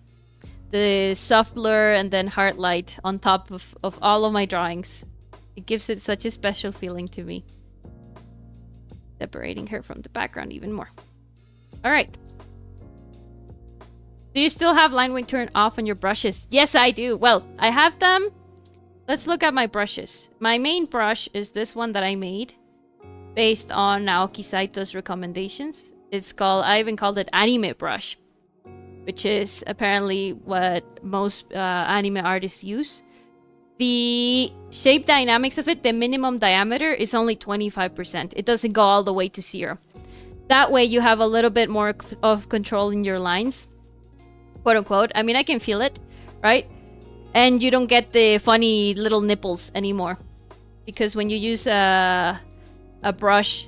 soft blur and then hard light on top of all of my drawings. It gives it such a special feeling to me. Separating her from the background even more. All right. Do you still have line weight turned off on your brushes? Yes, I do. Well, I have them. Let's look at my brushes. My main brush is this one that I made based on Naoki Saito's recommendations. I even called it anime brush, which is apparently what most anime artists use. The shape dynamics of it, the minimum diameter is only 25%. It doesn't go all the way to 0. That way you have a little bit more of control in your lines. Quote unquote. I mean, I can feel it, right? And you don't get the funny little nipples anymore. Because when you use a brush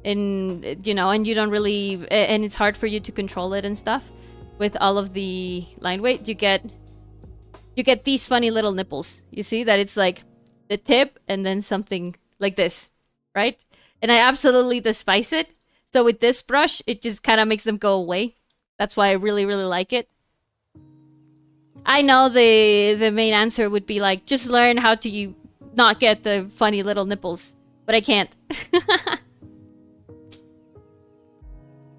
in, you know, and you don't really, and it's hard for you to control it and stuff with all of the line weight, you get these funny little nipples. You see that it's like the tip and then something like this, right? And I absolutely despise it. So with this brush, it just kind of makes them go away. That's why I really, really like it. I know the main answer would be like, just learn how to not get the funny little nipples. But I can't.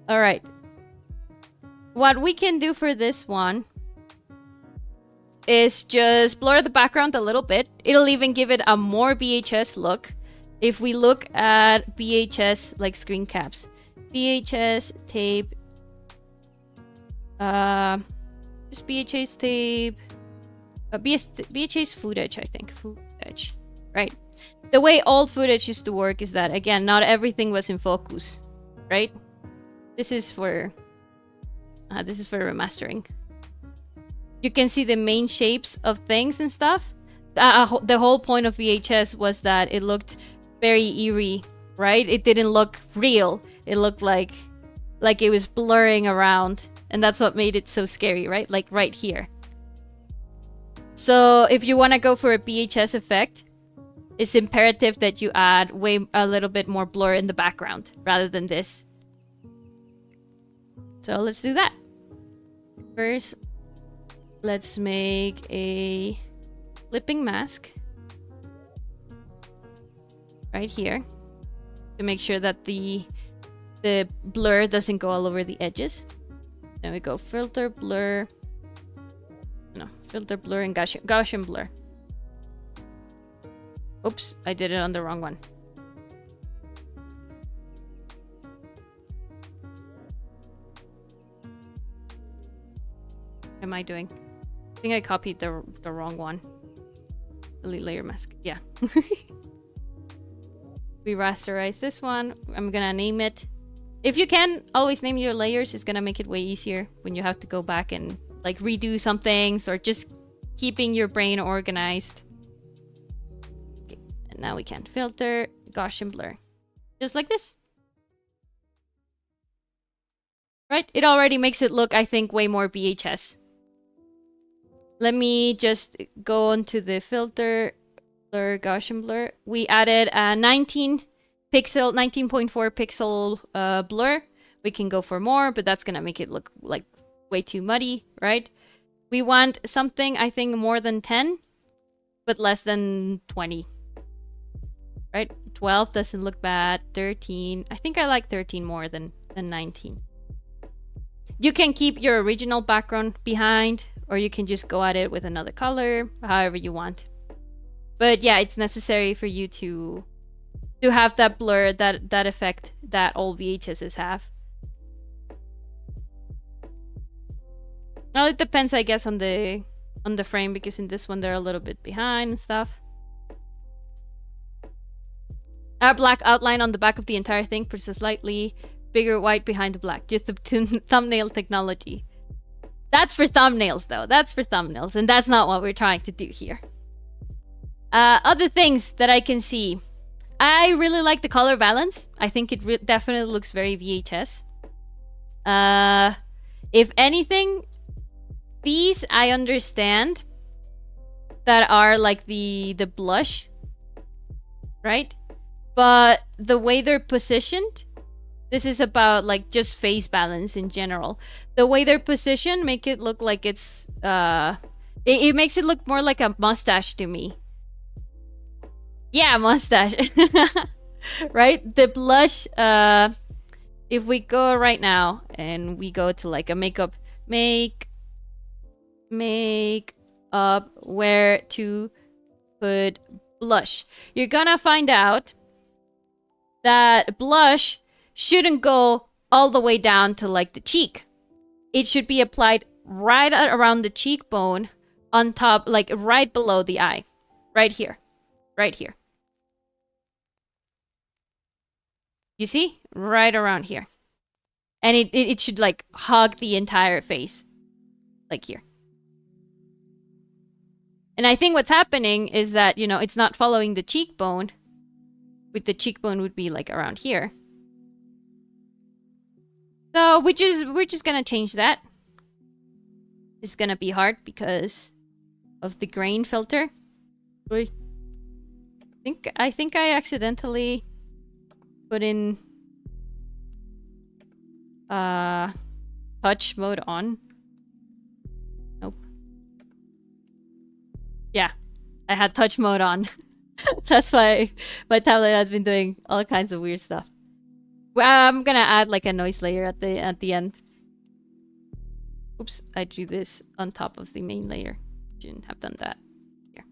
Alright. What we can do for this one is just blur the background a little bit. It'll even give it a more VHS look. If we look at VHS, like screen caps. VHS tape. Just VHS tape. VHS footage, I think. Footage. Right. The way old footage used to work is that, again, not everything was in focus. Right? This is for remastering. You can see the main shapes of things and stuff. The whole point of VHS was that it looked very eerie, right? It didn't look real. It looked like it was blurring around. And that's what made it so scary, right? Like right here. So if you want to go for a VHS effect, it's imperative that you add a little bit more blur in the background rather than this. So let's do that. First, let's make a clipping mask right here to make sure that the blur doesn't go all over the edges. Then we go filter, blur. No, filter, blur, and Gaussian blur. Oops, I did it on the wrong one. What am I doing? I think I copied the wrong one. Delete layer mask. Yeah. We rasterize this one. I'm gonna name it. If you can, always name your layers. It's gonna make it way easier when you have to go back and like redo some things or just keeping your brain organized. Okay. And now we can filter, Gaussian blur. Just like this. Right? It already makes it look, I think, way more VHS. Let me just go into the filter, blur, Gaussian blur. We added a 19.4 pixel blur. We can go for more, but that's gonna make it look like way too muddy, right? We want something, I think, more than 10, but less than 20. Right? 12 doesn't look bad. 13. I think I like 13 more than 19. You can keep your original background behind, or you can just go at it with another color, however you want. But yeah, it's necessary for you to have that blur, that effect that all VHSs have. Well, it depends, I guess, on the frame, because in this one they're a little bit behind and stuff. A black outline on the back of the entire thing puts a slightly bigger white behind the black. Just the thumbnail technology. That's for thumbnails, though. That's for thumbnails, and that's not what we're trying to do here. Other things that I can see. I really like the color balance. I think it definitely looks very VHS. If anything, these I understand that are like the blush, right? But the way they're positioned, this is about like just face balance in general. The way they're positioned make it look like it's it makes it look more like a mustache to me. Yeah, mustache. Right? The blush, if we go right now and we go to like a makeup where to put blush, you're gonna find out that blush shouldn't go all the way down to like the cheek. It should be applied right around the cheekbone, on top, like right below the eye. Right here. Right here. You see? Right around here. And it should like hug the entire face. Like here. And I think what's happening is that, you know, it's not following the cheekbone. with the cheekbone would be like around here. So we're just gonna change that. It's gonna be hard because of the grain filter. Oy. I think I accidentally put in touch mode on. Nope. Yeah, I had touch mode on. That's why my tablet has been doing all kinds of weird stuff. Well, I'm gonna add like a noise layer at the end. Oops, I drew this on top of the main layer. Shouldn't have done that. Here.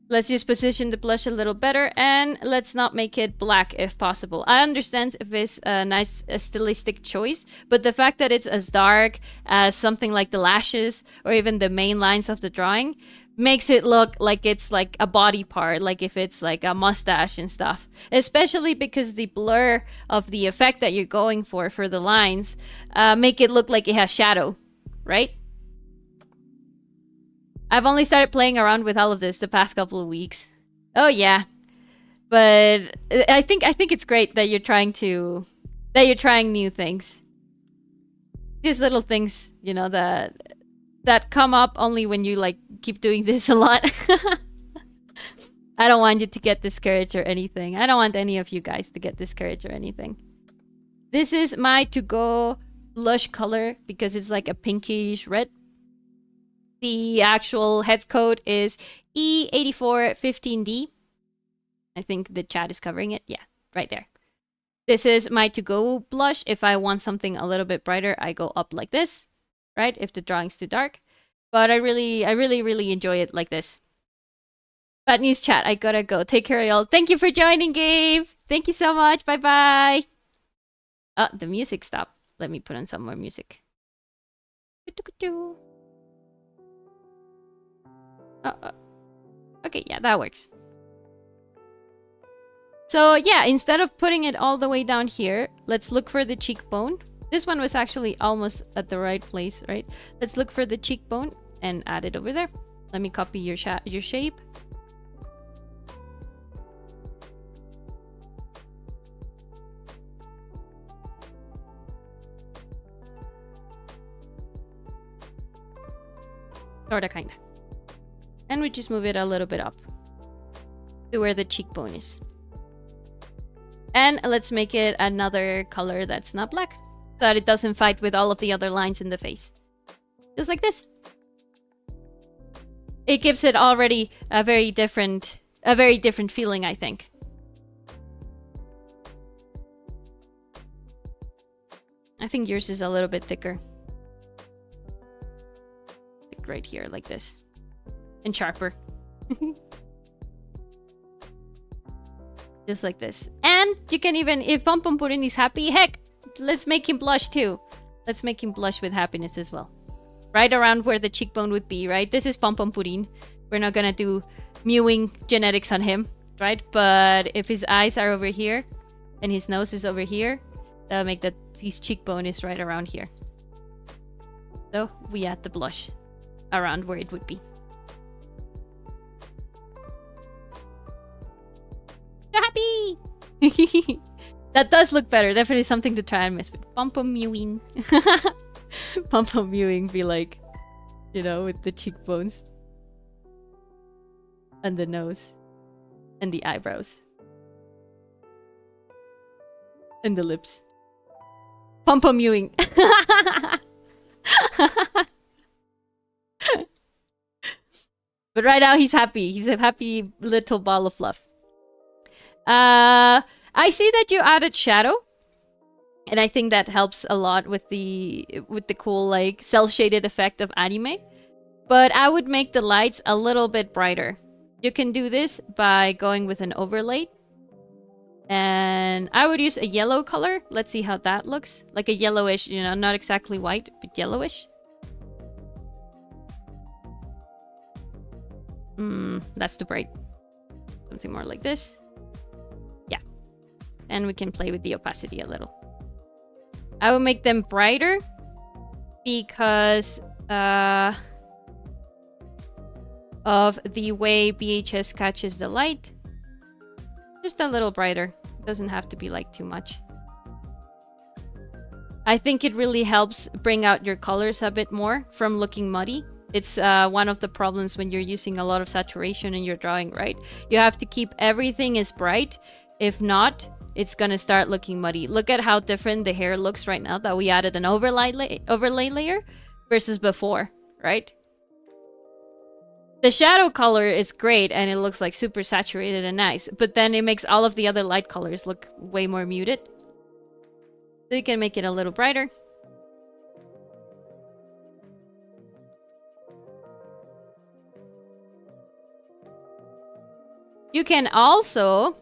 Let's just position the blush a little better, and let's not make it black if possible. I understand if it's a nice stylistic choice, but the fact that it's as dark as something like the lashes or even the main lines of the drawing makes it look like it's like a body part, like if it's like a mustache and stuff. Especially because the blur of the effect that you're going for the lines make it look like it has shadow, right? I've only started playing around with all of this the past couple of weeks. Oh yeah, but I think it's great that you're trying new things. These little things, you know, that come up only when you like keep doing this a lot. I don't want you to get discouraged or anything. I don't want any of you guys to get discouraged or anything. This is my to-go blush color because it's like a pinkish red. The actual heads code is E8415D. I think the chat is covering it. Yeah, right there. This is my to-go blush. If I want something a little bit brighter, I go up like this, right? If the drawing's too dark. But I really enjoy it like this. Bad news chat, I gotta go. Take care, y'all. Thank you for joining, Gabe. Thank you so much. Bye-bye. Oh, the music stopped. Let me put on some more music. Okay, yeah, that works. So yeah, instead of putting it all the way down here, let's look for the cheekbone. This one was actually almost at the right place, right? Let's look for the cheekbone and add it over there. Let me copy your shape. Sorta, kinda. And we just move it a little bit up to where the cheekbone is. And let's make it another color that's not black, so that it doesn't fight with all of the other lines in the face. Just like this. It gives it already a very different feeling, I think. I think yours is a little bit thicker. Like right here, like this. And sharper. Just like this. And you can even, if Pom Pom Purin is happy, heck, let's make him blush too. Let's make him blush with happiness as well. Right around where the cheekbone would be, right? This is Pom Pom Purin. We're not gonna do mewing genetics on him, right? But if his eyes are over here and his nose is over here, that'll make that his cheekbone is right around here. So we add the blush around where it would be. Happy! That does look better. Definitely something to try and mess with. Pom Pom mewing. Pom Pom mewing be like, you know, with the cheekbones. And the nose. And the eyebrows. And the lips. Pom Pom mewing. But right now he's happy. He's a happy little ball of fluff. I see that you added shadow, and I think that helps a lot with the cool like cel-shaded effect of anime. But I would make the lights a little bit brighter. You can do this by going with an overlay, and I would use a yellow color. Let's see how that looks. Like a yellowish, you know, not exactly white, but yellowish. That's too bright. Something more like this. And we can play with the opacity a little. I will make them brighter because of the way BHS catches the light. Just a little brighter. It doesn't have to be like too much. I think it really helps bring out your colors a bit more from looking muddy. It's one of the problems when you're using a lot of saturation in your drawing, right? You have to keep everything as bright. If not, it's gonna start looking muddy. Look at how different the hair looks right now that we added an overlay layer versus before, right? The shadow color is great and it looks like super saturated and nice, but then it makes all of the other light colors look way more muted. So you can make it a little brighter. You can also,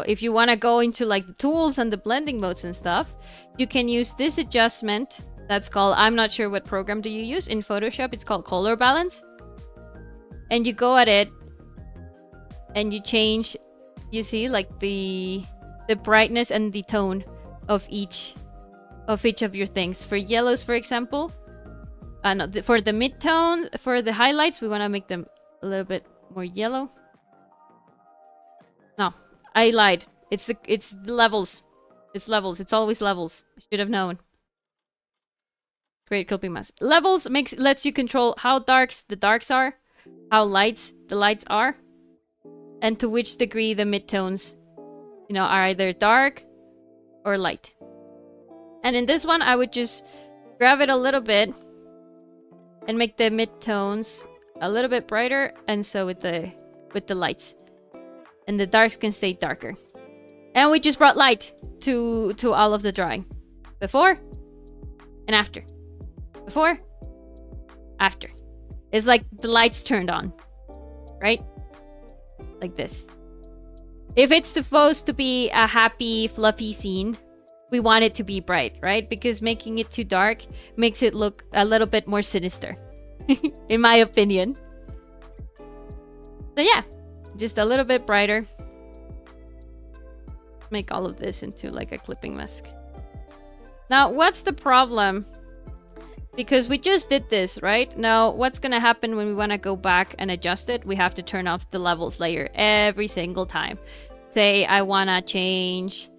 if you want to go into like the tools and the blending modes and stuff, you can use this adjustment that's called, I'm not sure what program do you use in Photoshop, it's called color balance. And you go at it and you change, you see, like the brightness and the tone of each of your things. For yellows, for example, no, for the mid-tone, for the highlights, we want to make them a little bit more yellow. No, I lied. It's the levels. It's levels. It's always levels. I should have known. Great clipping mask. Levels lets you control how darks the darks are, how lights the lights are, and to which degree the midtones, you know, are either dark or light. And in this one, I would just grab it a little bit and make the midtones a little bit brighter, and so with the lights, and the darks can stay darker. And we just brought light to all of the drawing, before and after, before, after. It's like the lights turned on, right? Like this. If it's supposed to be a happy, fluffy scene, we want it to be bright, right? Because making it too dark makes it look a little bit more sinister, in my opinion. So yeah, just a little bit brighter. Make all of this into like a clipping mask. Now, what's the problem? Because we just did this, right? Now, what's gonna happen when we wanna go back and adjust it? We have to turn off the levels layer every single time. Say I wanna change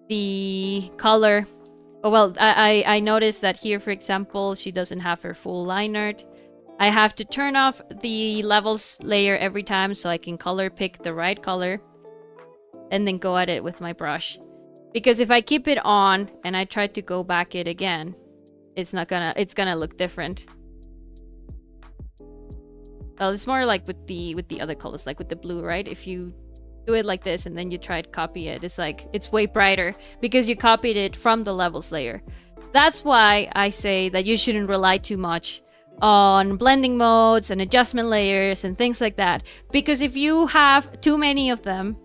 the color. Oh, well, I noticed that here, for example, she doesn't have her full line art. I have to turn off the levels layer every time so I can color pick the right color and then go at it with my brush. Because if I keep it on and I try to go back it again, it's gonna look different. Well, it's more like with the other colors, like with the blue, right? If you do it like this and then you try to copy it, it's like it's way brighter because you copied it from the levels layer. That's why I say that you shouldn't rely too much on blending modes and adjustment layers and things like that, because if you have too many of them,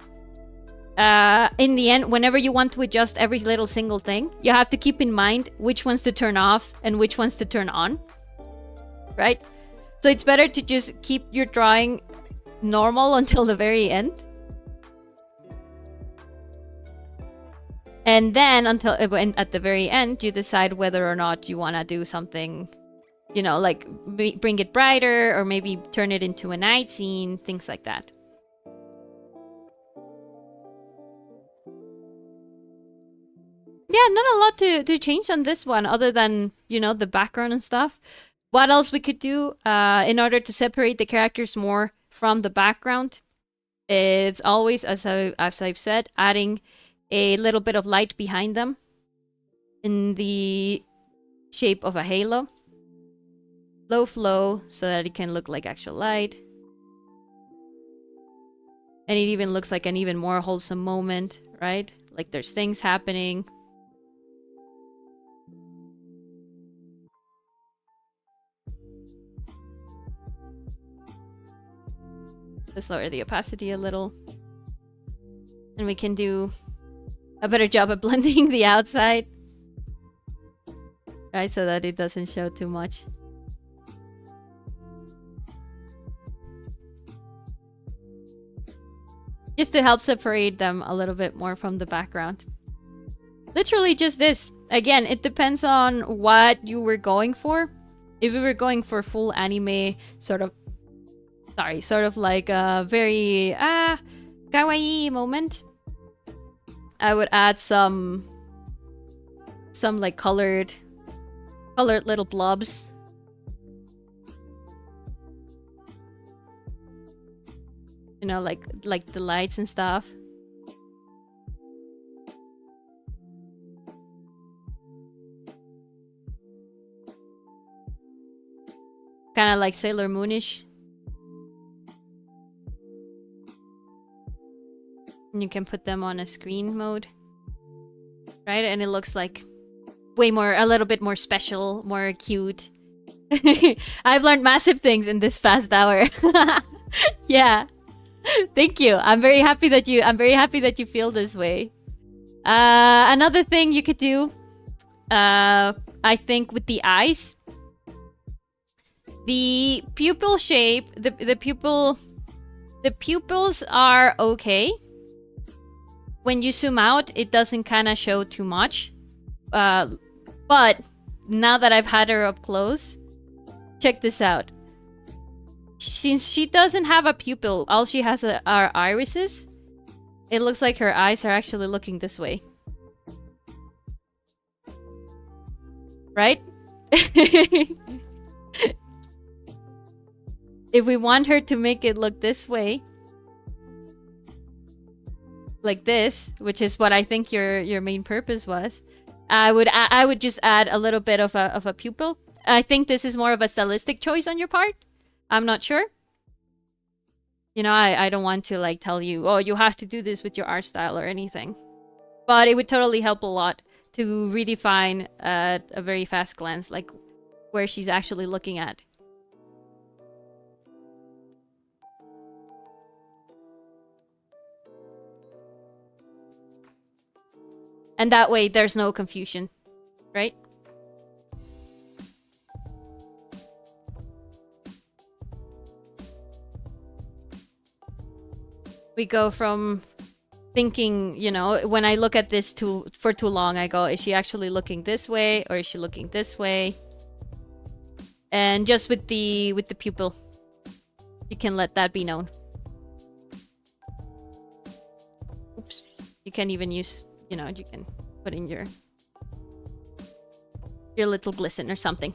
in the end, whenever you want to adjust every little single thing, you have to keep in mind which ones to turn off and which ones to turn on, right? So it's better to just keep your drawing normal until the very end, and then until at the very end you decide whether or not you want to do something, you know, like bring it brighter or maybe turn it into a night scene, things like that. Yeah, not a lot to change on this one other than, you know, the background and stuff. What else we could do in order to separate the characters more from the background? It's always, as I've said, adding a little bit of light behind them in the shape of a halo. Low flow so that it can look like actual light. And it even looks like an even more wholesome moment, right? Like there's things happening. Let's lower the opacity a little. And we can do a better job at blending the outside. Right, so that it doesn't show too much. Just to help separate them a little bit more from the background. Literally just this. Again, it depends on what you were going for. If you were going for full anime, sort of like a very kawaii moment, I would add some like colored little blobs. You know, like the lights and stuff. Kind of like Sailor Moonish. And you can put them on a screen mode. Right? And it looks like a little bit more special, more cute. I've learned massive things in this past hour. Yeah. Thank you. I'm very happy that you feel this way. Another thing you could do, I think with the eyes, the pupil shape, the pupils are okay. When you zoom out, it doesn't kind of show too much. But now that I've had her up close, check this out. Since she doesn't have a pupil, all she has are irises. It looks like her eyes are actually looking this way. Right? If we want her to make it look this way, like this, which is what I think your main purpose was, I would just add a little bit of a pupil. I think this is more of a stylistic choice on your part. I'm not sure. You know, I don't want to like tell you, oh, you have to do this with your art style or anything. But it would totally help a lot to redefine a very fast glance, like where she's actually looking at. And that way, there's no confusion, right? We go from thinking, you know, when I look at this for too long, I go, is she actually looking this way or is she looking this way? And just with the pupil, you can let that be known. Oops. You can even use, you know, you can put in your little glisten or something.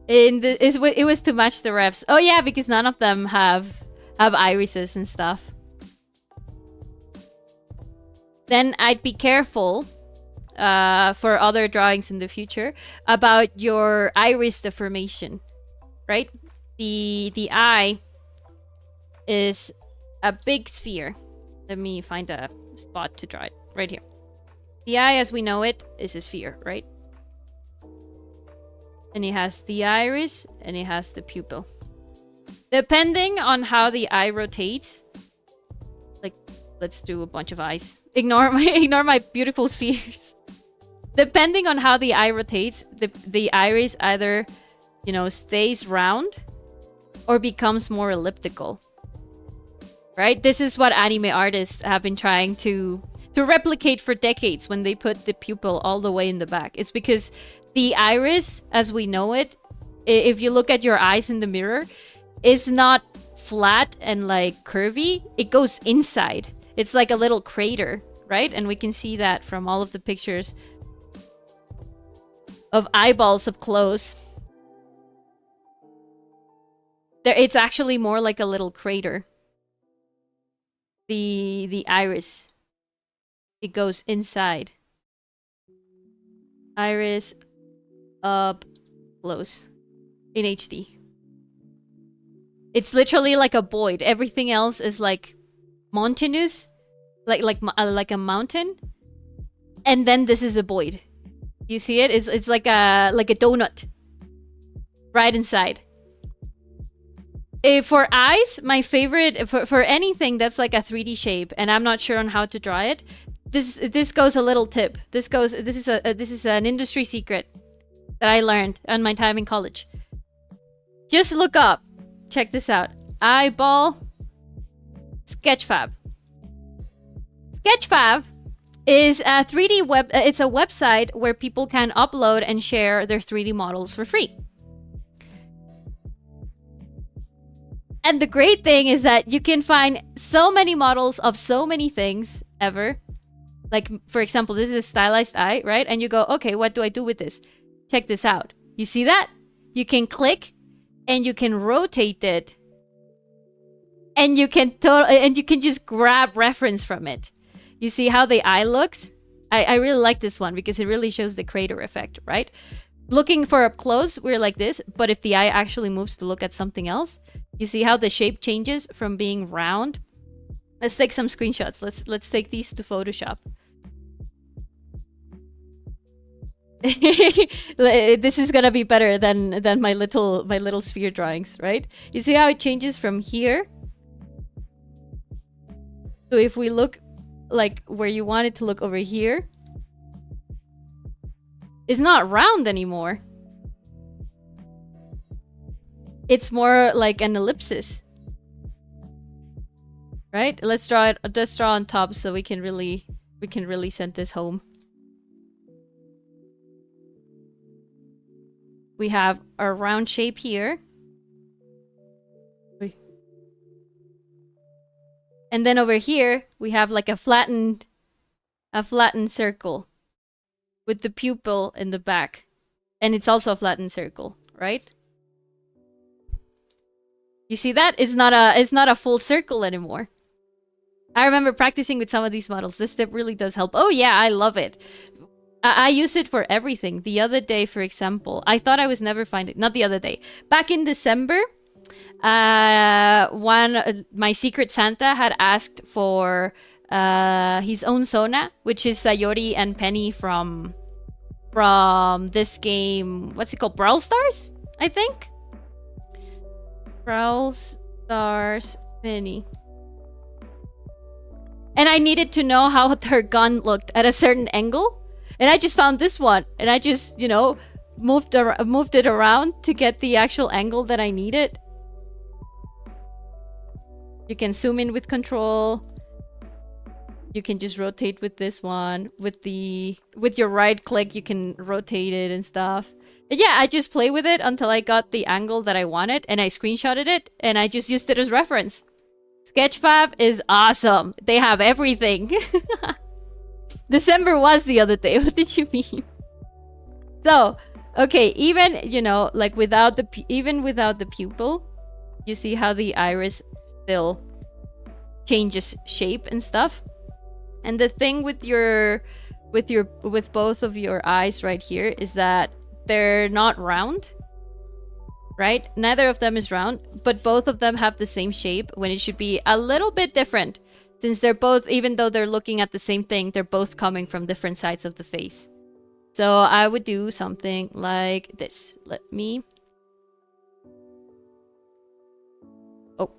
It was to match the refs. Oh yeah, because none of them have irises and stuff. Then I'd be careful for other drawings in the future about your iris deformation, right? The eye is a big sphere. Let me find a spot to draw it. Right here. The eye as we know it is a sphere, right? And it has the iris and it has the pupil. Depending on how the eye rotates, like, let's do a bunch of eyes. Ignore my beautiful spheres. Depending on how the eye rotates, the iris either, you know, stays round or becomes more elliptical. Right? This is what anime artists have been trying to replicate for decades when they put the pupil all the way in the back. It's because the iris, as we know it, if you look at your eyes in the mirror, is not flat and like curvy. It goes inside. It's like a little crater, right? And we can see that from all of the pictures of eyeballs up close. It's actually more like a little crater. The iris, it goes inside. Iris up close in HD. It's literally like a void. Everything else is like mountainous, like a mountain, and then this is a void. You see it? It's like a donut right inside. For eyes, my favorite for anything that's like a 3D shape, and I'm not sure on how to draw it. This goes a little tip. This is an industry secret that I learned on my time in college. Just look up. Check this out. Eyeball Sketchfab. Sketchfab is a 3D web. It's a website where people can upload and share their 3D models for free. And the great thing is that you can find so many models of so many things ever. Like, for example, this is a stylized eye, right? And you go, okay, what do I do with this? Check this out. You see that? You can click and you can rotate it. And you can just grab reference from it. You see how the eye looks? I really like this one because it really shows the crater effect, right? Looking for up close, we're like this, but if the eye actually moves to look at something else, you see how the shape changes from being round? Let's take some screenshots. Let's take these to Photoshop. This is gonna be better than my little sphere drawings, right? You see how it changes from here? So if we look like where you want it to look over here, it's not round anymore. It's more like an ellipsis. Right? Let's draw it. Let's draw on top so we can really send this home. We have our round shape here. And then over here, we have like a flattened circle with the pupil in the back. And it's also a flattened circle, right? You see that? It's not a full circle anymore. I remember practicing with some of these models. This step really does help. Oh yeah, I love it. I use it for everything. The other day, for example, I thought I was never finding... Not the other day. Back in December, my Secret Santa had asked for his own Sona, which is Sayori and Penny from this game. What's it called? Brawl Stars, I think. Brawl Stars Penny. And I needed to know how her gun looked at a certain angle. And I just found this one. And I just, you know, moved it around to get the actual angle that I needed. You can zoom in with control. You can just rotate with this one. With your right click, you can rotate it and stuff. And yeah, I just play with it until I got the angle that I wanted. And I screenshotted it. And I just used it as reference. Sketchfab is awesome. They have everything. December was the other day. What did you mean? So, okay, even, you know, like without the pupil, you see how the iris still changes shape and stuff. And the thing with both of your eyes right here is that they're not round. Right? Neither of them is round, but both of them have the same shape when it should be a little bit different. Since they're both, even though they're looking at the same thing, they're both coming from different sides of the face. So I would do something like this. Let me... Oh.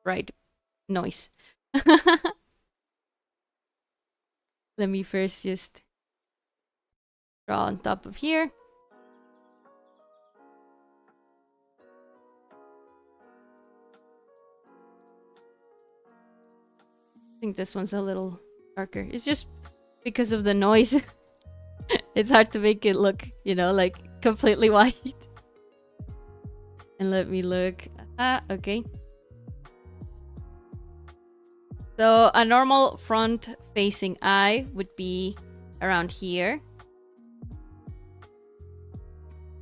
Right. Noise. Let me first just draw on top of here. I think this one's a little darker. It's just because of the noise. It's hard to make it look, you know, like completely white. And let me look. Okay. So a normal front-facing eye would be around here.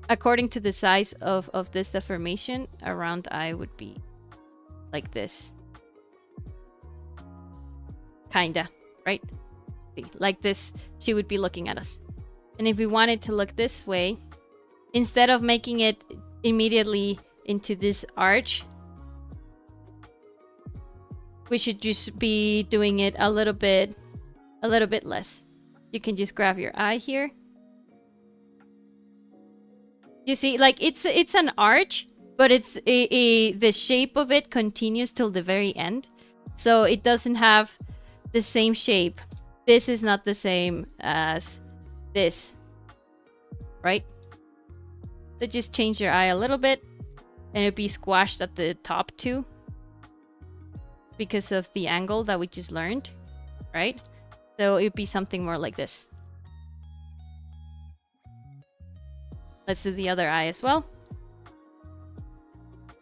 According to the size of this deformation, a round eye would be like this. Kinda, right? See, like this, she would be looking at us. And if we wanted to look this way, instead of making it immediately into this arch, we should just be doing it a little bit less. You can just grab your eye here. You see, like it's an arch, but it's the shape of it continues till the very end. So it doesn't have the same shape. This is not the same as this, right? So just change your eye a little bit and it'll be squashed at the top too because of the angle that we just learned, right? So it'd be something more like this. Let's do the other eye as well.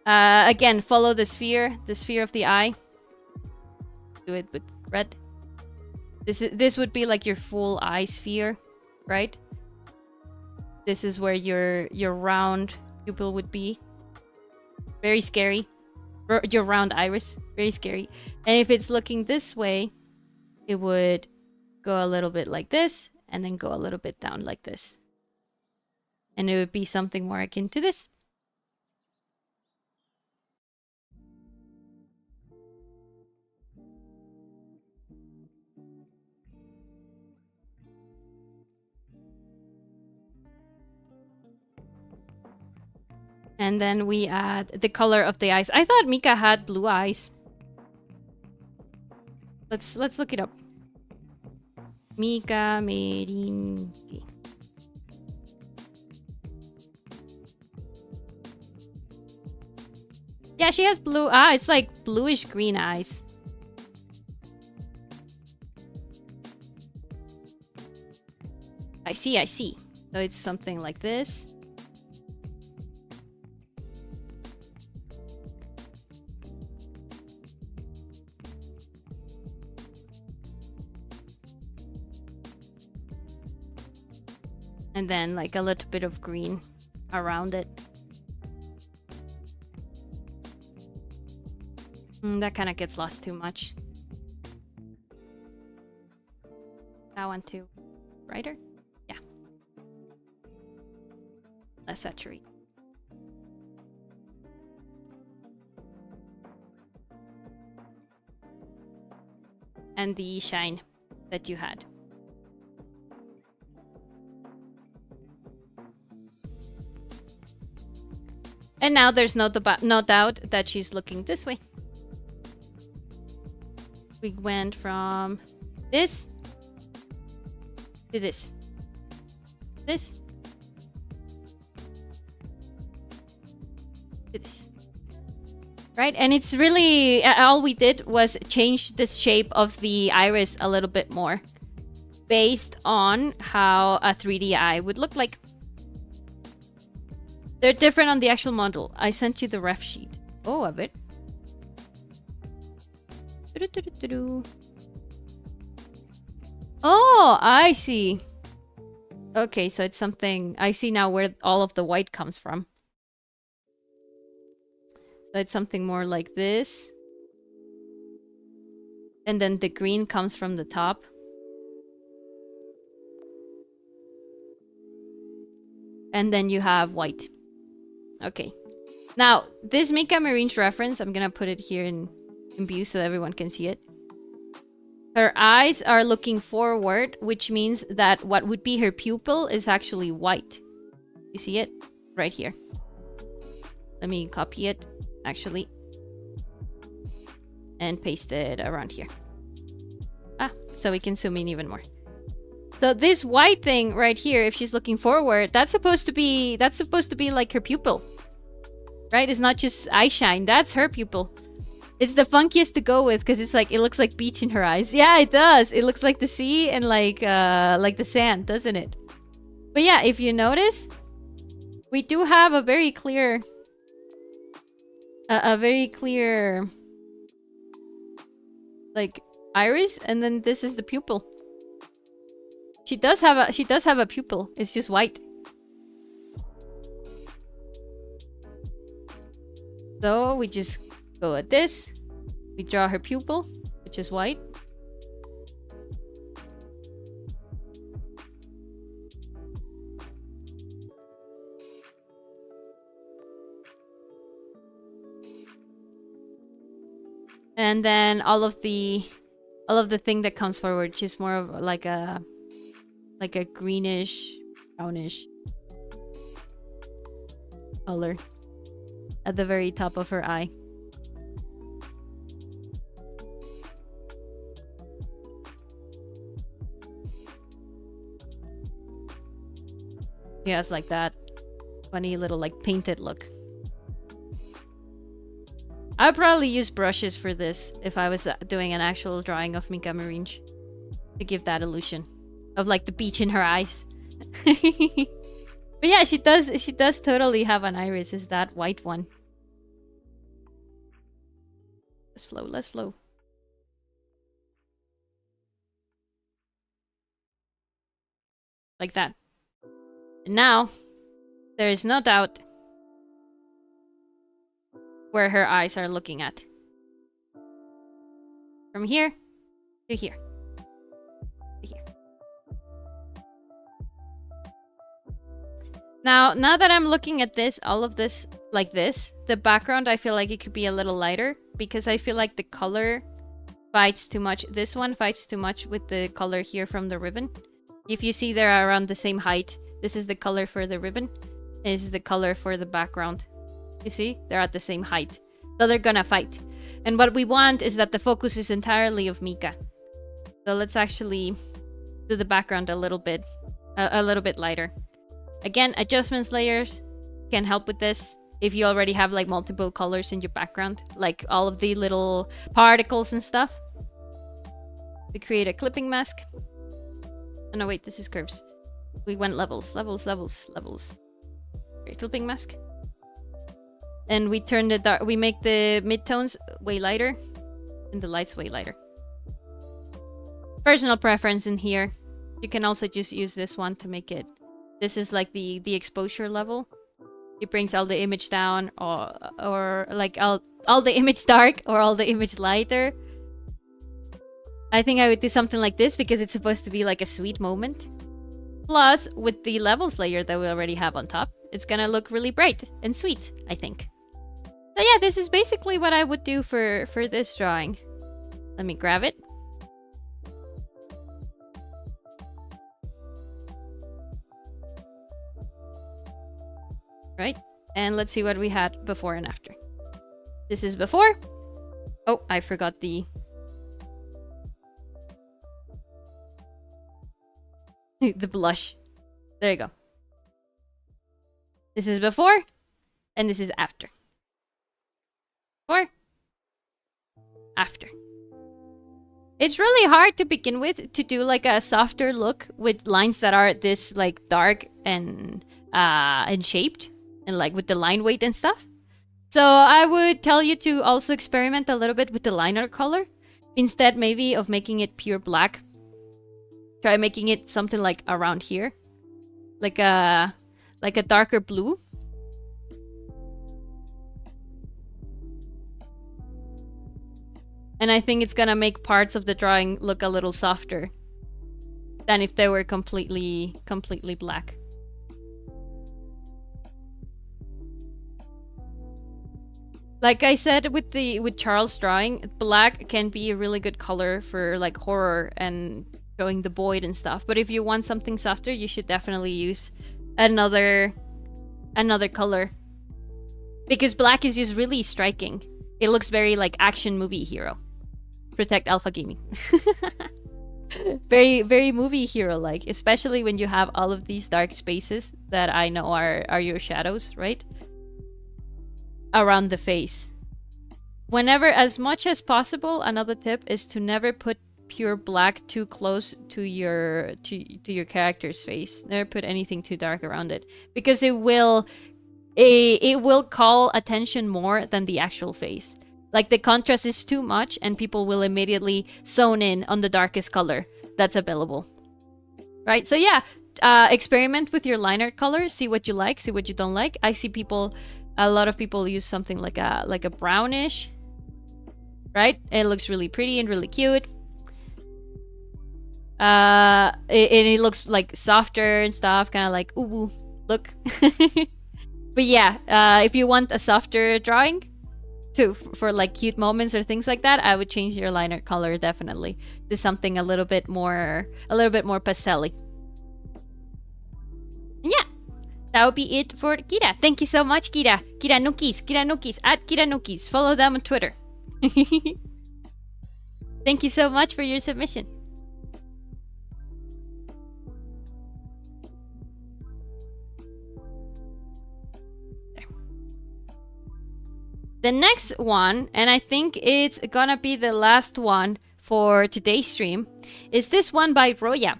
Again, follow the sphere of the eye. Do it with red. This would be like your full eye sphere, right? This is where your round pupil would be. Very scary. Your round iris, very scary. And if it's looking this way, it would go a little bit like this, and then go a little bit down like this. And it would be something more akin to this. And then we add the color of the eyes. I thought Mika had blue eyes. Let's look it up. Mika Merinki. Yeah, she has blue. Ah, it's like bluish green eyes. I see. So it's something like this. And then like a little bit of green around it. That kind of gets lost too much. That one too. Brighter? Yeah. Less saturated. And the shine that you had. And now there's no doubt that she's looking this way. We went from this to this. This to this. Right? And it's really... all we did was change the shape of the iris a little bit more. Based on how a 3D eye would look like. They're different on the actual model. I sent you the ref sheet. Oh, a bit. Oh, I see. Okay, so it's something... I see now where all of the white comes from. So it's something more like this. And then the green comes from the top. And then you have white. Okay. Now, this Mika Marin's reference, I'm gonna put it here in view so everyone can see it. Her eyes are looking forward, which means that what would be her pupil is actually white. You see it? Right here. Let me copy it, actually. And paste it around here. Ah, so we can zoom in even more. So this white thing right here, if she's looking forward, that's supposed to be like her pupil. Right? It's not just eye shine, that's her pupil. It's the funkiest to go with because it's like, it looks like beach in her eyes. Yeah, it does. It looks like the sea and like the sand, doesn't it? But yeah, if you notice, we do have a very clear like iris, and then this is the pupil. She does have a pupil. It's just white. So we just go at this. We draw her pupil, which is white. And then all of the thing that comes forward, just more of like a greenish, brownish color at the very top of her eye. He has like that funny little like painted look. I'd probably use brushes for this if I was doing an actual drawing of Mika Marinj to give that illusion of like the beach in her eyes. But yeah, she does totally have an iris. Is that white one? Let's flow. like that. And now, there is no doubt where her eyes are looking at. From here to here. To here. Now that I'm looking at this, all of this like this, the background, I feel like it could be a little lighter because I feel like the color fights too much. This one fights too much with the color here from the ribbon. If you see they're around the same height, this is the color for the ribbon. This is the color for the background. You see? They're at the same height. So they're gonna fight. And what we want is that the focus is entirely of Mika. So let's actually do the background a little bit lighter. Again, adjustments layers can help with this. If you already have like multiple colors in your background, like all of the little particles and stuff. We create a clipping mask. Oh no, wait, this is curves. We went levels. Create clipping mask. And we turn the dark, we make the midtones way lighter and the lights way lighter. Personal preference in here. You can also just use this one to make it. This is like the exposure level. It brings all the image down or like all the image dark or all the image lighter. I think I would do something like this because it's supposed to be like a sweet moment. Plus, with the levels layer that we already have on top, it's gonna look really bright and sweet, I think. So yeah, this is basically what I would do for this drawing. Let me grab it. Right, and let's see what we had before and after. This is before. Oh, I forgot the the blush. There you go. This is before, and this is after. Before, after. It's really hard to begin with to do like a softer look with lines that are this like dark and shaped. And like with the line weight and stuff. So I would tell you to also experiment a little bit with the liner color. Instead maybe of making it pure black. Try making it something like around here. Like a darker blue. And I think it's gonna make parts of the drawing look a little softer than if they were completely black. Like I said with Charles' drawing, black can be a really good color for like horror and showing the void and stuff. But if you want something softer, you should definitely use another color. Because black is just really striking. It looks very like action movie hero. Protect Alpha Gaming. Very, very movie hero like, especially when you have all of these dark spaces that I know are your shadows, right? Around the face. Whenever, as much as possible, another tip is to never put pure black too close to your character's face. Never put anything too dark around it, because it will call attention more than the actual face. Like the contrast is too much and people will immediately zone in on the darkest color that's available. Right? So yeah, experiment with your liner color, see what you like, see what you don't like. I see a lot of people use something like a brownish, right? It looks really pretty and really cute. It looks like softer and stuff, kind of like ooh look. But yeah, if you want a softer drawing for like cute moments or things like that, I would change your liner color definitely to something a little bit more pastel-y. Yeah. That would be it for Kira. Thank you so much, Kira. Kiranukis, at Kiranukis. Follow them on Twitter. Thank you so much for your submission. There. The next one, and I think it's gonna be the last one for today's stream, is this one by Roya.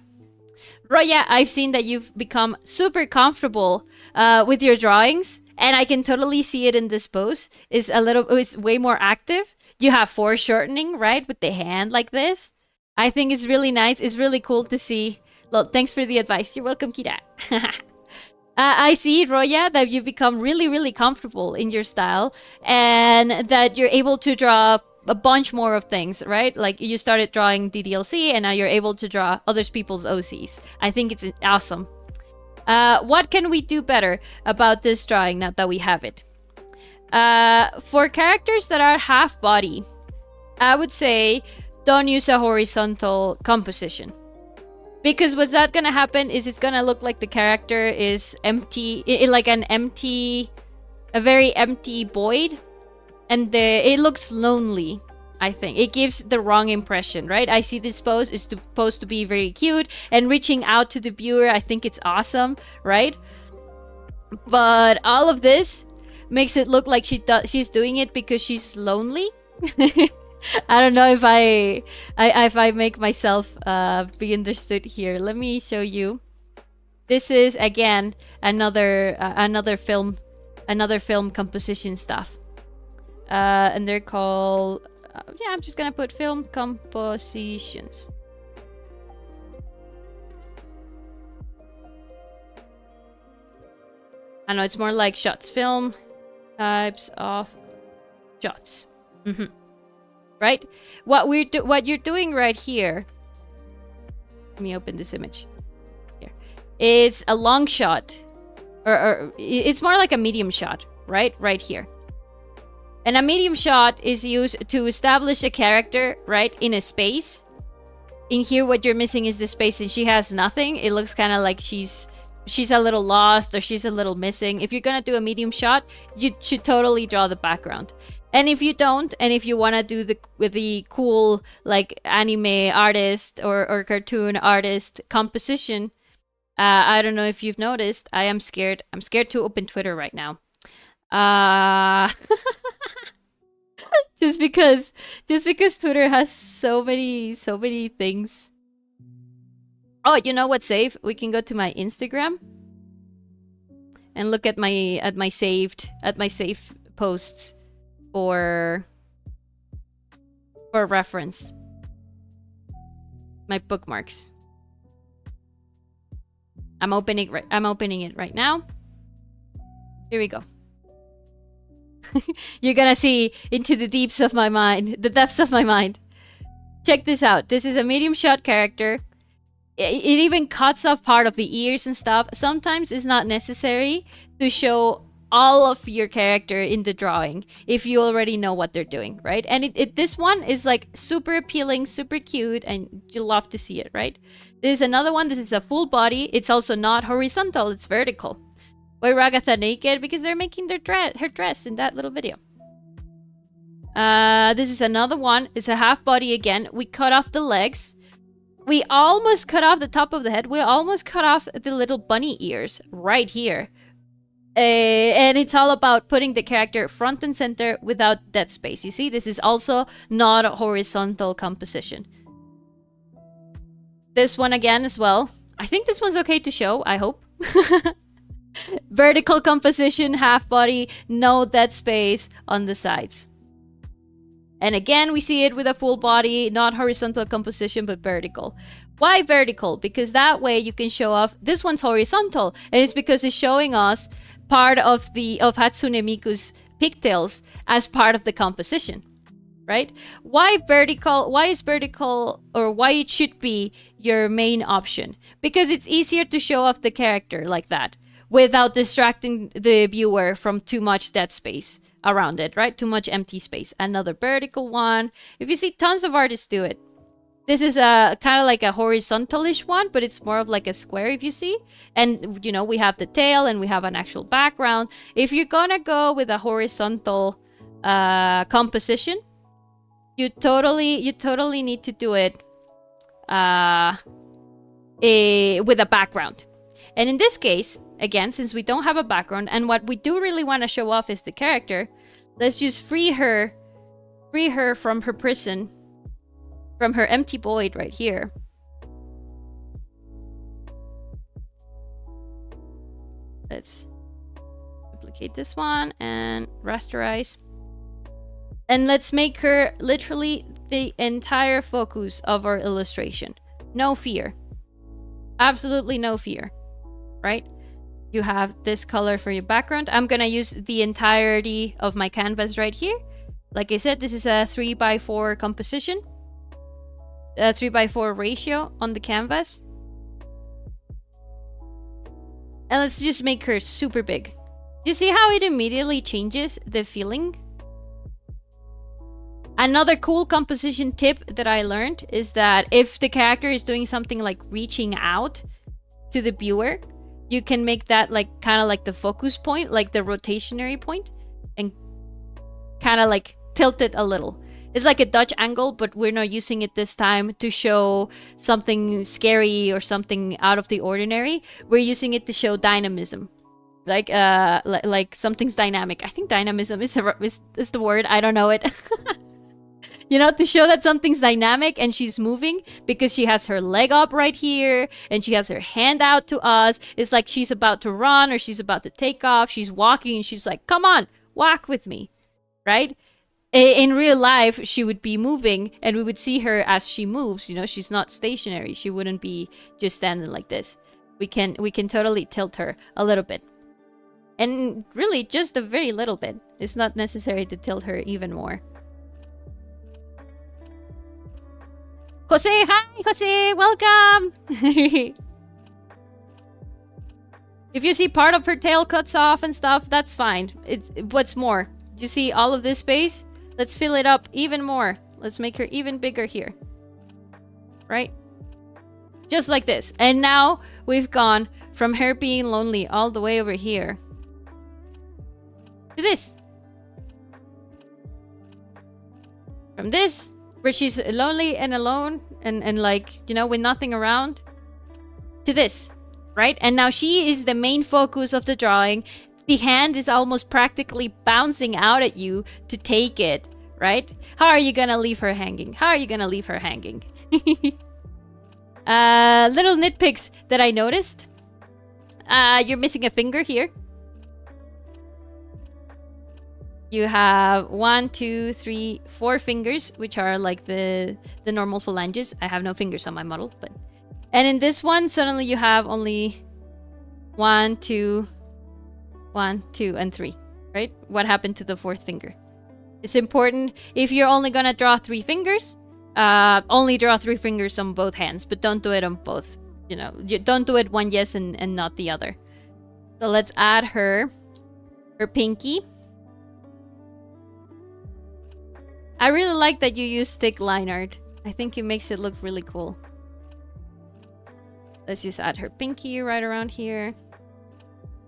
Roya, I've seen that you've become super comfortable with your drawings, and I can totally see it in this pose. It's way more active. You have foreshortening, right, with the hand like this. I think it's really nice. It's really cool to see Well, thanks for the advice. You're welcome, Kira. I see, Roya, that you've become really, really comfortable in your style and that you're able to draw a bunch more of things, right? Like you started drawing DDLC and now you're able to draw other people's OCs. I think it's awesome. What can we do better about this drawing now that we have it? For characters that are half body, I would say don't use a horizontal composition. Because what's that gonna happen is it's gonna look like the character is empty, like an empty, a very empty void. And it looks lonely, I think. It gives the wrong impression, right? I see this pose is supposed to be very cute and reaching out to the viewer. I think it's awesome, right? But all of this makes it look like she's doing it because she's lonely. I don't know if I make myself be understood here. Let me show you. This is again another film composition stuff. And they're called yeah, I'm just gonna put film compositions. I know it's more like shots. Film types of shots. Right? What you're doing right here. Let me open this image. Here. It's a long shot. Or it's more like a medium shot, right? Right here. And a medium shot is used to establish a character, right? In a space. In here, what you're missing is the space and she has nothing. It looks kind of like she's a little lost or she's a little missing. If you're gonna do a medium shot, you should totally draw the background. And if you don't, and if you want to do the cool like anime artist or cartoon artist composition, I don't know if you've noticed, I am scared. I'm scared to open Twitter right now. Just because Twitter has so many things. Oh, you know what's safe? We can go to my Instagram and look at my saved posts. For reference, my bookmarks. I'm opening it right now. Here we go. You're gonna see into the depths of my mind. Check this out. This is a medium shot character. It even cuts off part of the ears and stuff. Sometimes it's not necessary to show all of your character in the drawing if you already know what they're doing, right? And this one is like super appealing, super cute, and you love to see it, right? There's another one. This is a full body. It's also not horizontal, it's vertical. Why Ragatha naked? Because they're making her dress in that little video. This is another one. It's a half body again. We cut off the legs. We almost cut off the top of the head. We almost cut off the little bunny ears right here. And it's all about putting the character front and center without dead space. You see, this is also not a horizontal composition. This one again as well. I think this one's okay to show, I hope. Vertical composition, half body, no dead space on the sides. And again, we see it with a full body, not horizontal composition, but vertical. Why vertical? Because that way you can show off, this one's horizontal, and it's because it's showing us part of Hatsune Miku's pigtails as part of the composition, right? Why vertical? Why is vertical, or why it should be your main option? Because it's easier to show off the character like that without distracting the viewer from too much dead space around it, right? Too much empty space. Another vertical one. If you see, tons of artists do it. This is a kind of like a horizontalish one, but it's more of like a square, if you see. And, you know, we have the tail and we have an actual background. If you're gonna go with a horizontal composition, you totally need to do it with a background. And in this case, again, since we don't have a background, and what we do really want to show off is the character, let's just free her from her prison, from her empty void right here. Let's duplicate this one and rasterize. And let's make her literally the entire focus of our illustration. No fear. absolutely no fear, right? You have this color for your background. I'm gonna use the entirety of my canvas right here. Like I said, this is a 3x4 composition, a 3x4 ratio on the canvas. And let's just make her super big. You see how it immediately changes the feeling? Another cool composition tip that I learned is that if the character is doing something like reaching out to the viewer, you can make that like kind of like the focus point, like the rotationary point, and kind of like tilt it a little. It's like a Dutch angle, but we're not using it this time to show something scary or something out of the ordinary. We're using it to show dynamism. Like something's dynamic. I think dynamism is the word. I don't know it. You know, to show that something's dynamic and she's moving because she has her leg up right here and she has her hand out to us. It's like she's about to run or she's about to take off. She's walking and she's like, come on, walk with me, right? In real life, she would be moving and we would see her as she moves. You know, she's not stationary. She wouldn't be just standing like this. We can totally tilt her a little bit. And really, just a very little bit. It's not necessary to tilt her even more. Jose, hi, Jose, welcome! If you see part of her tail cuts off and stuff, that's fine. What's more, you see all of this space? Let's fill it up even more. Let's make her even bigger here. Right? Just like this. And now we've gone from her being lonely all the way over here to this. From this, where she's lonely and alone and like, you know, with nothing around, to this, right? And now she is the main focus of the drawing. The hand is almost practically bouncing out at you to take it, right? How are you gonna leave her hanging? How are you gonna leave her hanging? Little nitpicks that I noticed. You're missing a finger here. You have 1, 2, 3, 4 fingers, which are like the normal phalanges. I have no fingers on my model, but... And in this one, suddenly you have only 1, 2, 1, 2, and 3, right? What happened to the 4th finger? It's important, if you're only gonna draw 3 fingers, only draw 3 fingers on both hands, but don't do it on both. You know, don't do it one yes and not the other. So let's add her pinky. I really like that you use thick line art. I think it makes it look really cool. Let's just add her pinky right around here.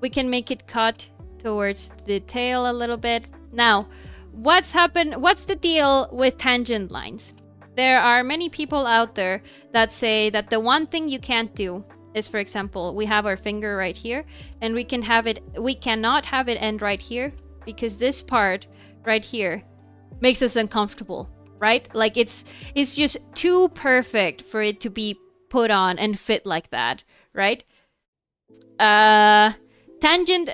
We can make it cut towards the tail a little bit. Now, what's the deal with tangent lines? There are many people out there that say that the one thing you can't do is, for example, we have our finger right here and we cannot have it end right here because this part right here makes us uncomfortable, right? Like it's just too perfect for it to be put on and fit like that, right? Tangent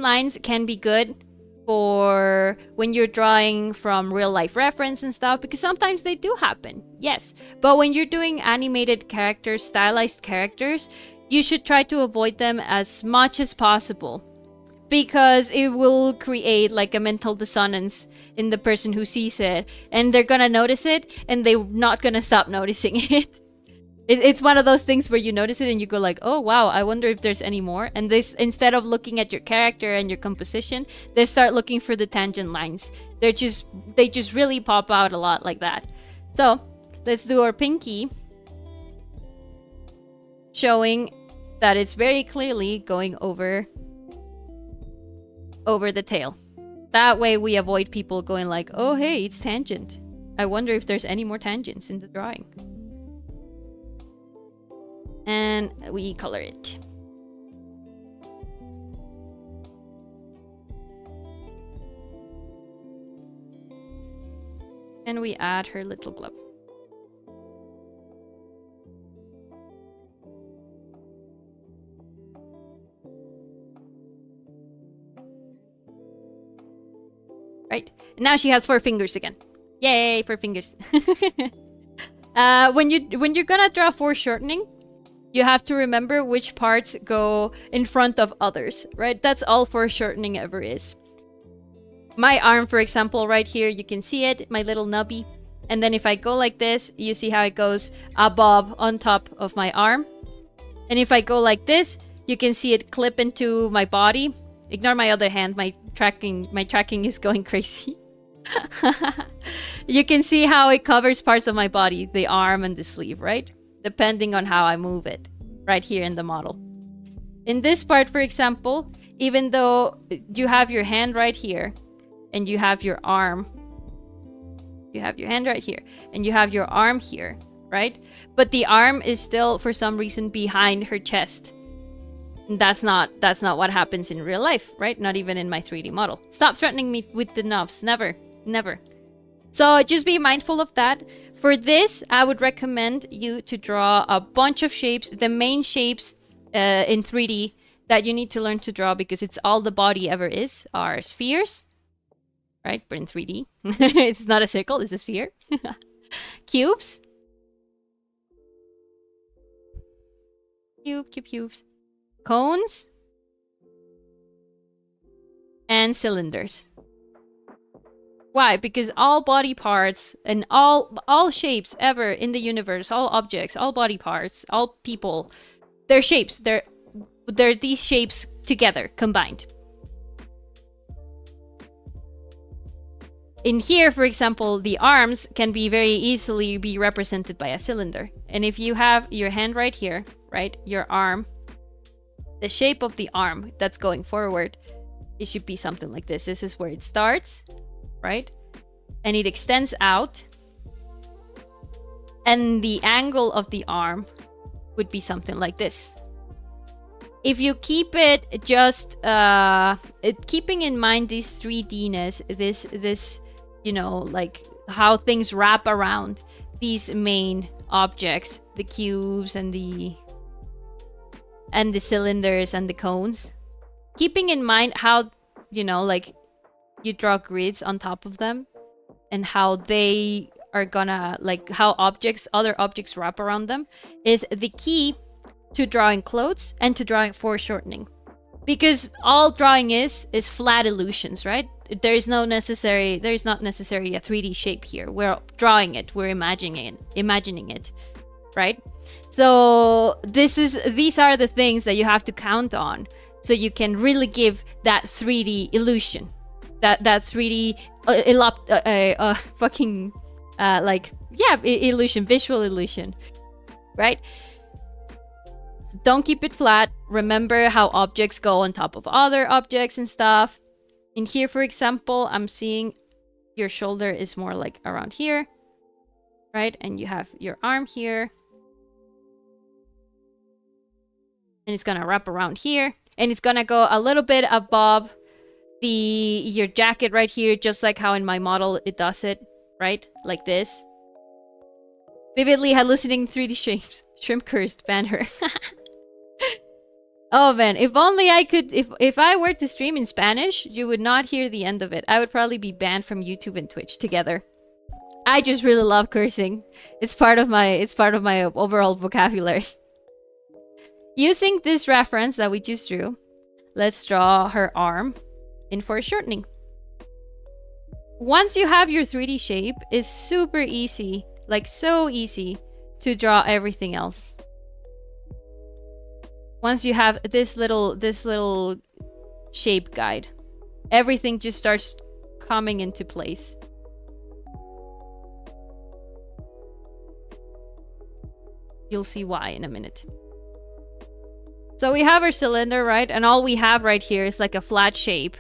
lines can be good for when you're drawing from real life reference and stuff, because sometimes they do happen, yes. But when you're doing animated characters, stylized characters, you should try to avoid them as much as possible, because it will create like a mental dissonance in the person who sees it, and they're gonna notice it and they're not gonna stop noticing it. It's one of those things where you notice it and you go like, oh wow, I wonder if there's any more. And this, instead of looking at your character and your composition, they start looking for the tangent lines. They just really pop out a lot like that. So let's do our pinky, showing that it's very clearly going over the tail. That way we avoid people going like, oh hey, it's tangent. I wonder if there's any more tangents in the drawing. And we color it. And we add her little glove. Right, and now she has 4 fingers again. Yay, 4 fingers. When you're gonna draw foreshortening, you have to remember which parts go in front of others, right? That's all foreshortening ever is. My arm, for example, right here, you can see it, my little nubby. And then if I go like this, you see how it goes above on top of my arm. And if I go like this, you can see it clip into my body. Ignore my other hand, my tracking is going crazy. You can see how it covers parts of my body, the arm and the sleeve, right? Depending on how I move it, right here in the model. In this part, for example, even though you have your hand right here, and you have your arm, you have your hand right here, and you have your arm here, right? But the arm is still, for some reason, behind her chest. That's not what happens in real life, right? Not even in my 3D model. Stop threatening me with the knobs. Never. Never. So just be mindful of that. For this, I would recommend you to draw a bunch of shapes. The main shapes in 3D that you need to learn to draw, because it's all the body ever is, are spheres. Right? But in 3D. It's not a circle, it's a sphere. Cubes. Cubes. Cones. And cylinders. Why? Because all body parts and all shapes ever in the universe, all objects, all body parts, all people, they're shapes. They're these shapes together, combined. In here, for example, the arms can be very easily be represented by a cylinder. And if you have your hand right here, right, your arm, the shape of the arm that's going forward, it should be something like this. This is where it starts, right? And it extends out. And the angle of the arm would be something like this. If you keep it just, keeping in mind this 3D-ness, this, you know, like how things wrap around these main objects, the cubes and the cylinders and the cones. Keeping in mind how, you know, like you draw grids on top of them and how they are gonna, like how other objects wrap around them is the key to drawing clothes and to drawing foreshortening. Because all drawing is flat illusions, right? There is not necessarily a 3D shape here. We're drawing it, we're imagining it, right? So these are the things that you have to count on, so you can really give that 3D illusion, that 3D illusion, visual illusion, right? So don't keep it flat. Remember how objects go on top of other objects and stuff. In here, for example, I'm seeing your shoulder is more like around here, right? And you have your arm here. And it's gonna wrap around here. And it's gonna go a little bit above your jacket right here, just like how in my model it does it, right? Like this. Vividly hallucinating 3D shapes. Shrimp cursed, ban her. Oh man, if only I could, if I were to stream in Spanish, you would not hear the end of it. I would probably be banned from YouTube and Twitch together. I just really love cursing. It's part of my overall vocabulary. Using this reference that we just drew, let's draw her arm in foreshortening. Once you have your 3D shape, it's super easy, like so easy to draw everything else. Once you have this little shape guide, everything just starts coming into place. You'll see why in a minute. So we have our cylinder, right? And all we have right here is like a flat shape,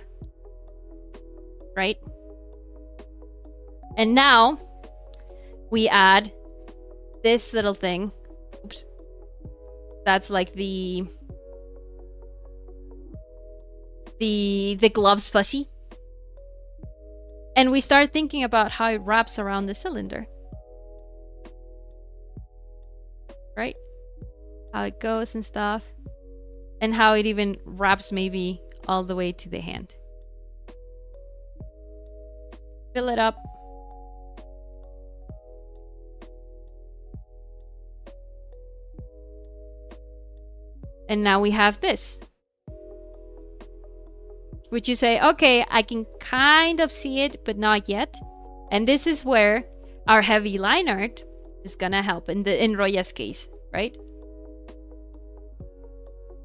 right? And now we add this little thing. Oops. That's like the gloves fussy. And we start thinking about how it wraps around the cylinder. Right? How it goes and stuff. And how it even wraps maybe all the way to the hand. Fill it up. And now we have this. Which you say, okay, I can kind of see it, but not yet. And this is where our heavy line art is gonna help in Roya's case, right?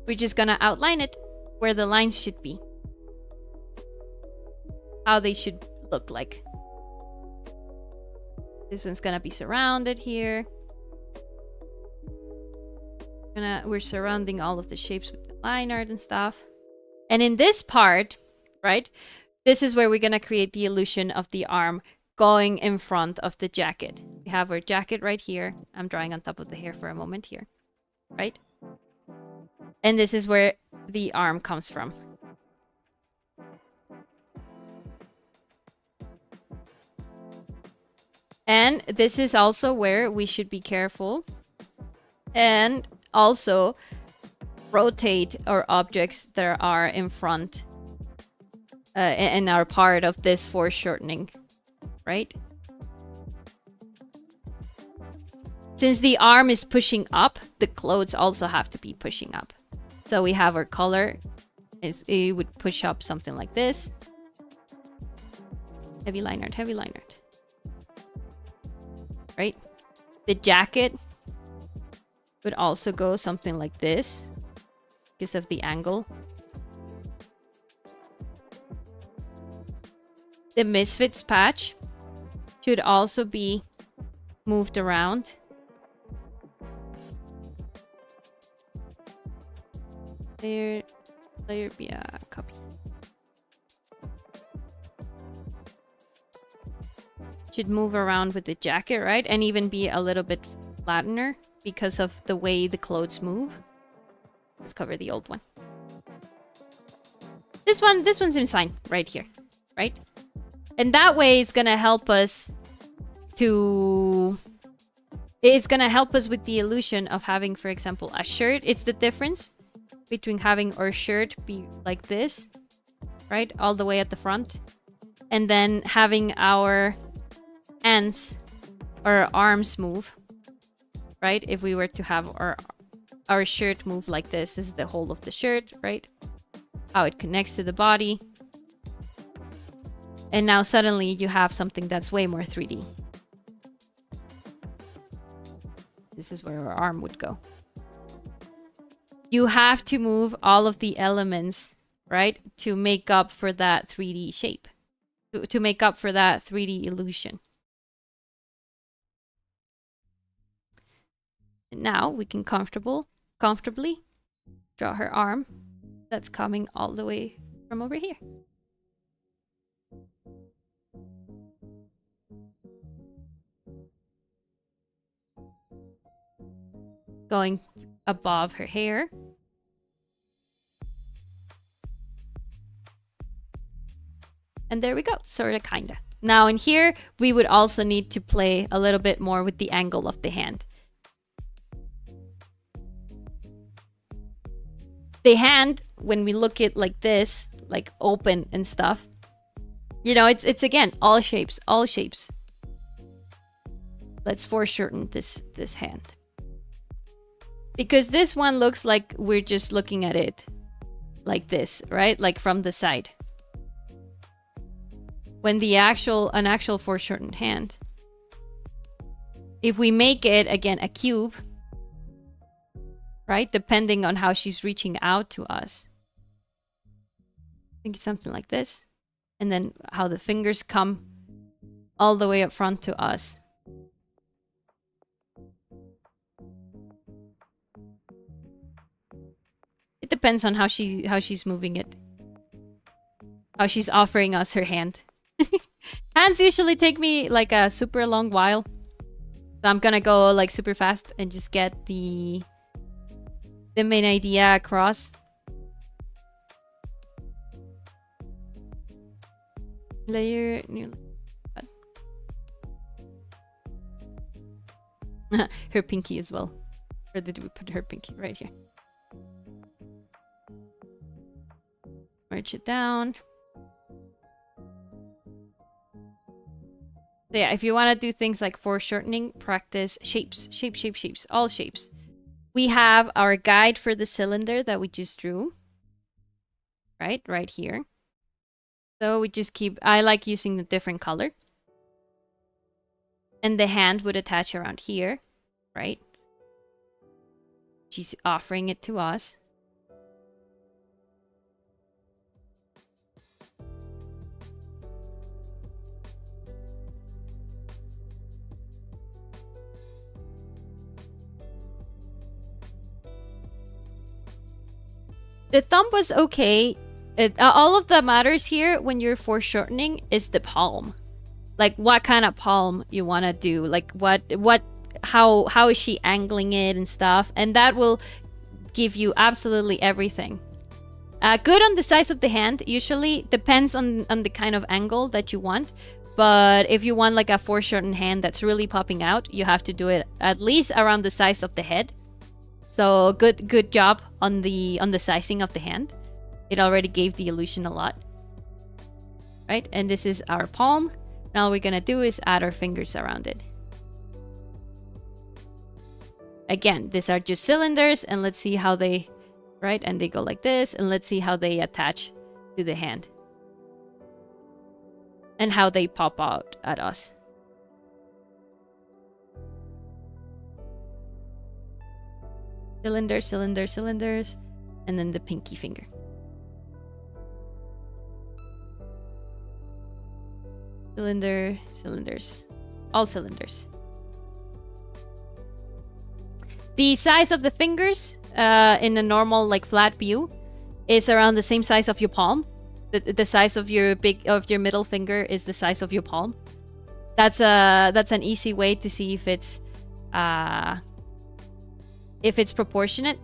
We're just gonna outline it where the lines should be. How they should look like. This one's gonna be surrounded here. We're surrounding all of the shapes with the line art and stuff. And in this part, right, this is where we're gonna create the illusion of the arm going in front of the jacket. We have our jacket right here. I'm drawing on top of the hair for a moment here, right? And this is where the arm comes from. And this is also where we should be careful and also rotate our objects that are in front and are part of this foreshortening, right? Since the arm is pushing up, the clothes also have to be pushing up. So we have our color. It would push up something like this. Heavy line art, heavy line art. Right? The jacket would also go something like this because of the angle. The Misfits patch should also be moved around. There be a copy. Should move around with the jacket, right? And even be a little bit flattener because of the way the clothes move. Let's cover the old one. This one seems fine right here, right? And that way it's gonna help us to... It's gonna help us with the illusion of having, for example, a shirt. It's the difference between having our shirt be like this, right? All the way at the front. And then having our hands or arms move, right? If we were to have our shirt move like this is the whole of the shirt, right? How it connects to the body. And now suddenly you have something that's way more 3D. This is where our arm would go. You have to move all of the elements, right? To make up for that 3D shape. To make up for that 3D illusion. And now we can comfortably draw her arm that's coming all the way from over here. Going above her hair. And there we go, sorta kinda. Now in here, we would also need to play a little bit more with the angle of the hand. The hand, when we look at like this, like open and stuff, you know, it's again, all shapes, all shapes. Let's foreshorten this hand. Because this one looks like we're just looking at it like this, right? Like from the side. When an actual foreshortened hand, if we make it, again, a cube, right? Depending on how she's reaching out to us. I think it's something like this. And then how the fingers come all the way up front to us. It depends on how she's moving it. How she's offering us her hand. Hands usually take me like a super long while. So I'm gonna go like super fast and just get the main idea across. Layer, new. Her pinky as well. Where did we put her pinky? Right here. Merge it down. So yeah, if you want to do things like foreshortening, practice shapes, shapes, all shapes. we have our guide for the cylinder that we just drew. Right here. So we just keep, I like using the different color. And the hand would attach around here, right? She's offering it to us. The thumb was okay. All of that matters here when you're foreshortening is the palm. Like what kind of palm you want to do. Like how is she angling it and stuff. And that will give you absolutely everything. Good on the size of the hand. Usually depends on the kind of angle that you want. But if you want like a foreshortened hand that's really popping out, you have to do it at least around the size of the head. So good job on the sizing of the hand. It already gave the illusion a lot. Right? And this is our palm. Now all we're gonna do is add our fingers around it. Again, these are just cylinders, and let's see how they, right? And they go like this, and let's see how they attach to the hand. And how they pop out at us. Cylinders, cylinders, cylinders, and then the pinky finger. Cylinder, cylinders, all cylinders. The size of the fingers in a normal like flat view is around the same size of your palm. The size of your middle finger is the size of your palm. That's an easy way to see if it's proportionate.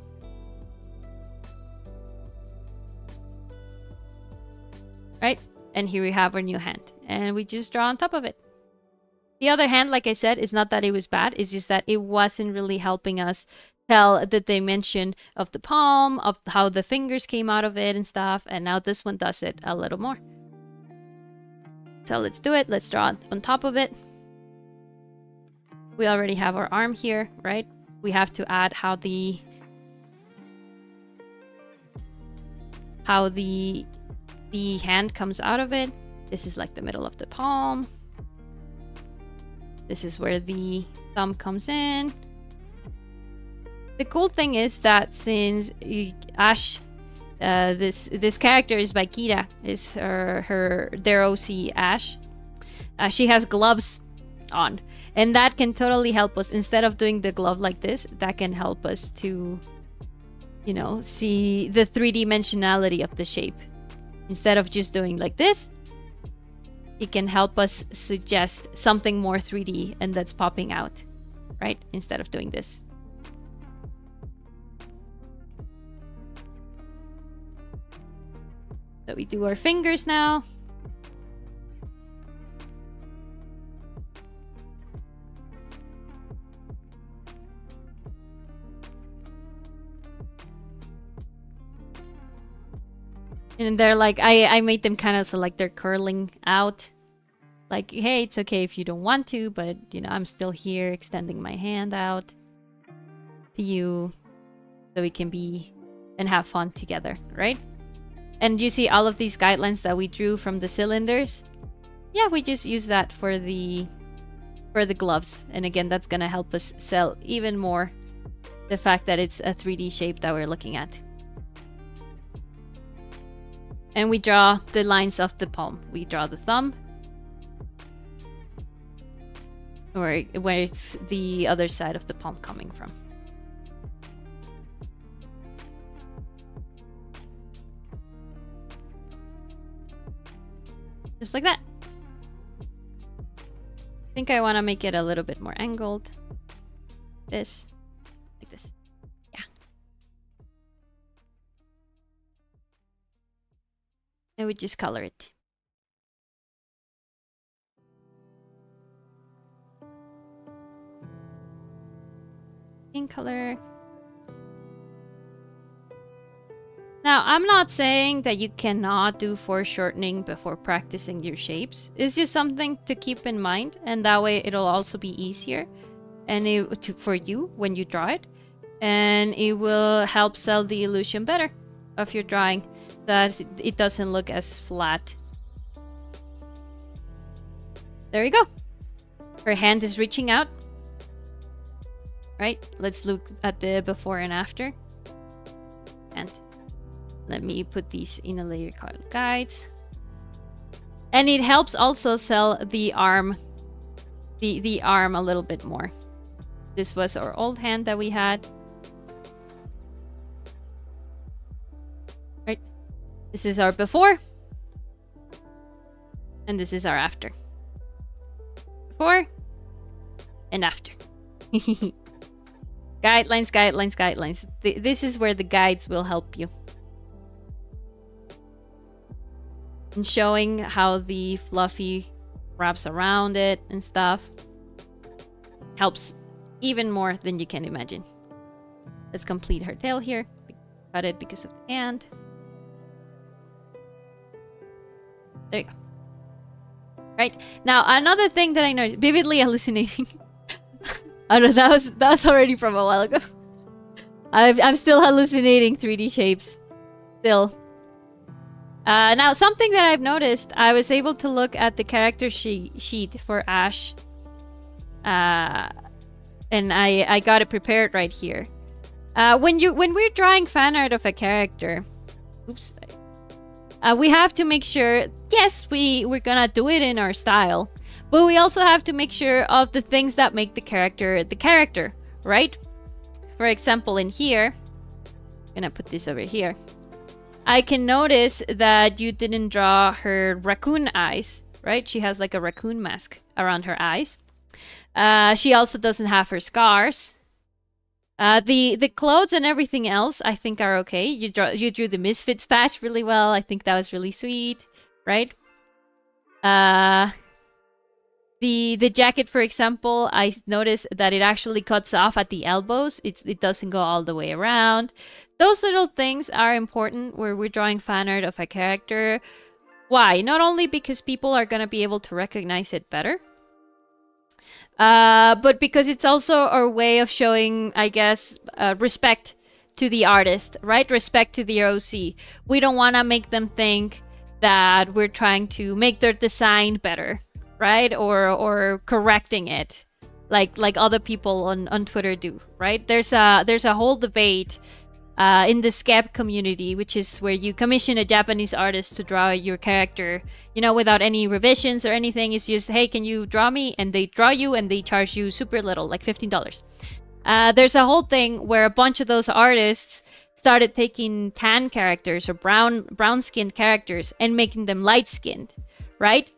Right? And here we have our new hand. And we just draw on top of it. The other hand, like I said, is not that it was bad. It's just that it wasn't really helping us tell the dimension of the palm, of how the fingers came out of it and stuff. And now this one does it a little more. So let's do it. Let's draw on top of it. We already have our arm here, right? We have to add how the hand comes out of it. This is like the middle of the palm. This is where the thumb comes in. The cool thing is that since Ash, this character is by Kira, is their OC Ash. She has gloves on, and that can totally help us. Instead of doing the glove like this, that can help us to, you know, see the 3D-dimensionality of the shape. Instead of just doing like this, it can help us suggest something more 3D and that's popping out, right? Instead of doing this. So we do our fingers now. And they're like, I made them kind of so like they're curling out. Like, hey, it's okay if you don't want to, but, you know, I'm still here extending my hand out to you so we can be and have fun together, right? And you see all of these guidelines that we drew from the cylinders? Yeah, we just use that for the gloves. And again, that's going to help us sell even more the fact that it's a 3D shape that we're looking at. And we draw the lines of the palm. We draw the thumb. Where it's the other side of the palm coming from. Just like that. I think I want to make it a little bit more angled. This. Like this. Yeah. And we just color it. In color. Now, I'm not saying that you cannot do foreshortening before practicing your shapes. It's just something to keep in mind, and that way it'll also be easier and for you when you draw it. and it will help sell the illusion better of your drawing, so that it doesn't look as flat. There you go. Her hand is reaching out. Right, let's look at the before and after. And let me put these in a layer called guides. And it helps also sell the arm, the arm a little bit more. This was our old hand that we had. Right, this is our before, and this is our after. Before and after. Guidelines, guidelines, guidelines. This is where the guides will help you. And showing how the fluffy wraps around it and stuff helps even more than you can imagine. Let's complete her tail here. Cut it because of the hand. There you go. Right, now another thing that I noticed, vividly hallucinating. Oh no, that was already from a while ago. I'm still hallucinating 3D shapes. Still. Now, something that I've noticed, I was able to look at the character sheet for Ash. And I got it prepared right here. When we're drawing fan art of a character, oops, we have to make sure, yes, we're gonna do it in our style, but we also have to make sure of the things that make the character, right? For example, in here, I'm gonna put this over here. I can notice that you didn't draw her raccoon eyes, right? She has like a raccoon mask around her eyes. She also doesn't have her scars. The clothes and everything else, I think, are okay. You drew the Misfits patch really well. I think that was really sweet, right? The jacket, for example, I noticed that it actually cuts off at the elbows. It doesn't go all the way around. Those little things are important where we're drawing fan art of a character. Why? Not only because people are going to be able to recognize it better, but because it's also our way of showing, I guess, respect to the artist, right? Respect to the OC. We don't want to make them think that we're trying to make their design better, right? Or correcting it, like other people on Twitter do, right? There's a whole debate in the Scab community, which is where you commission a Japanese artist to draw your character, you know, without any revisions or anything. It's just, hey, can you draw me? And they draw you and they charge you super little, like $15. There's a whole thing where a bunch of those artists started taking tan characters or brown-skinned characters and making them light-skinned, right?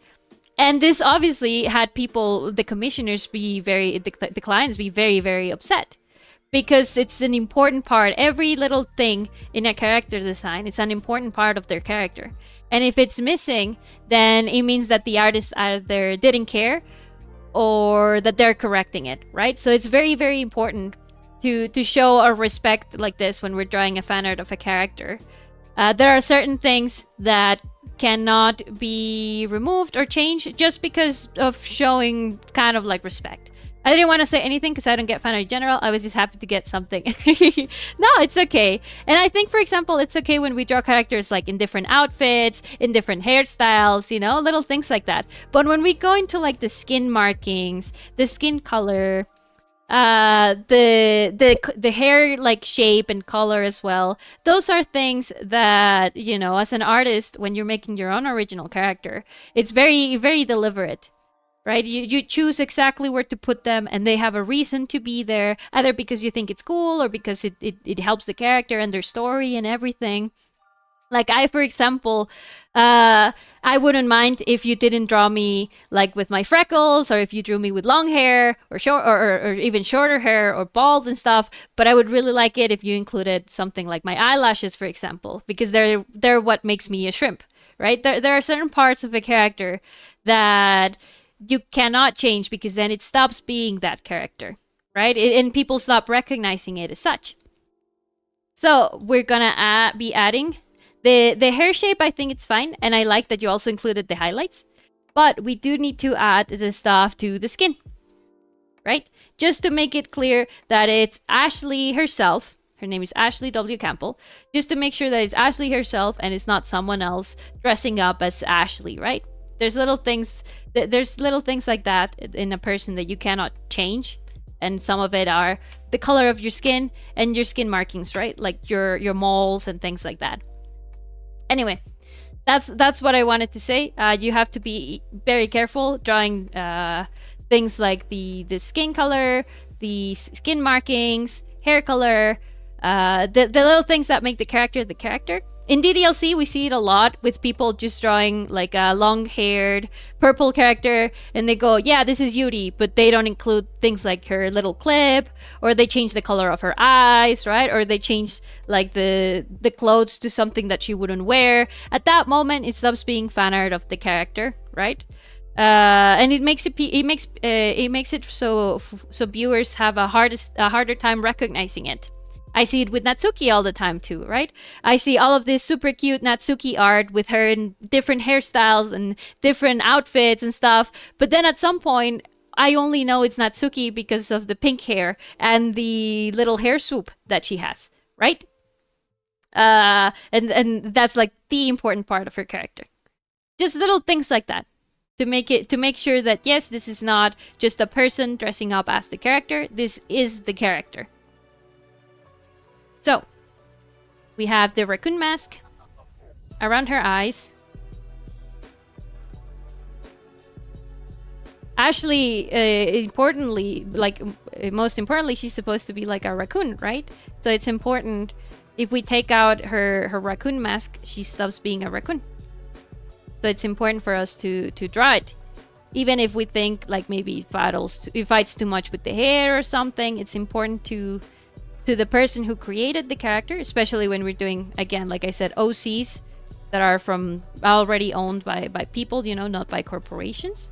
And this obviously had people, the commissioners, the clients be very, very upset. Because it's an important part. Every little thing in a character design, it's an important part of their character. And if it's missing, then it means that the artist either didn't care or that they're correcting it, right? So it's very, very important to show our respect like this when we're drawing a fan art of a character. There are certain things that cannot be removed or changed just because of showing kind of like respect. I didn't want to say anything because I don't get fan art in general. I was just happy to get something. No, it's okay. And I think, for example, it's okay when we draw characters like in different outfits, in different hairstyles, you know, little things like that. But when we go into like the skin markings, the skin color, the hair like shape and color as well, those are things that, you know, as an artist, when you're making your own original character, it's very, very deliberate. Right? You choose exactly where to put them, and they have a reason to be there, either because you think it's cool or because it helps the character and their story and everything. Like I, for example, I wouldn't mind if you didn't draw me like with my freckles, or if you drew me with long hair or short or even shorter hair or bald and stuff. But I would really like it if you included something like my eyelashes, for example, because they're what makes me a shrimp, right? There are certain parts of a character that you cannot change because then it stops being that character, right? And people stop recognizing it as such. So we're gonna be adding the hair shape. I think it's fine, and I like that you also included the highlights. But we do need to add the stuff to the skin. right? Just to make it clear that it's Ashley herself. Her name is Ashley W. Campbell. Just to make sure that it's Ashley herself and it's not someone else dressing up as Ashley, right? There's little things like that in a person that you cannot change. And some of it are the color of your skin and your skin markings, right? Like your moles and things like that. Anyway, that's what I wanted to say. You have to be very careful drawing things like the skin color, the skin markings, hair color, the little things that make the character the character. In DDLC, we see it a lot with people just drawing like a long-haired purple character, and they go, yeah, this is Yuri, but they don't include things like her little clip, or they change the color of her eyes, right? Or they change like the clothes to something that she wouldn't wear. At that moment, it stops being fan art of the character, right? And it makes it so viewers have a harder time recognizing it. I see it with Natsuki all the time too, right? I see all of this super cute Natsuki art with her in different hairstyles and different outfits and stuff. But then at some point, I only know it's Natsuki because of the pink hair and the little hair swoop that she has, right? And that's like the important part of her character. Just little things like that to make sure that yes, this is not just a person dressing up as the character. This is the character. So, we have the raccoon mask around her eyes. Ashley, most importantly, she's supposed to be like a raccoon, right? So it's important, if we take out her raccoon mask, she stops being a raccoon. So it's important for us to draw it. Even if we think like maybe it fights too much with the hair or something, it's important to the person who created the character, especially when we're doing, again, like I said, OCs that are from already owned by people, you know, not by corporations.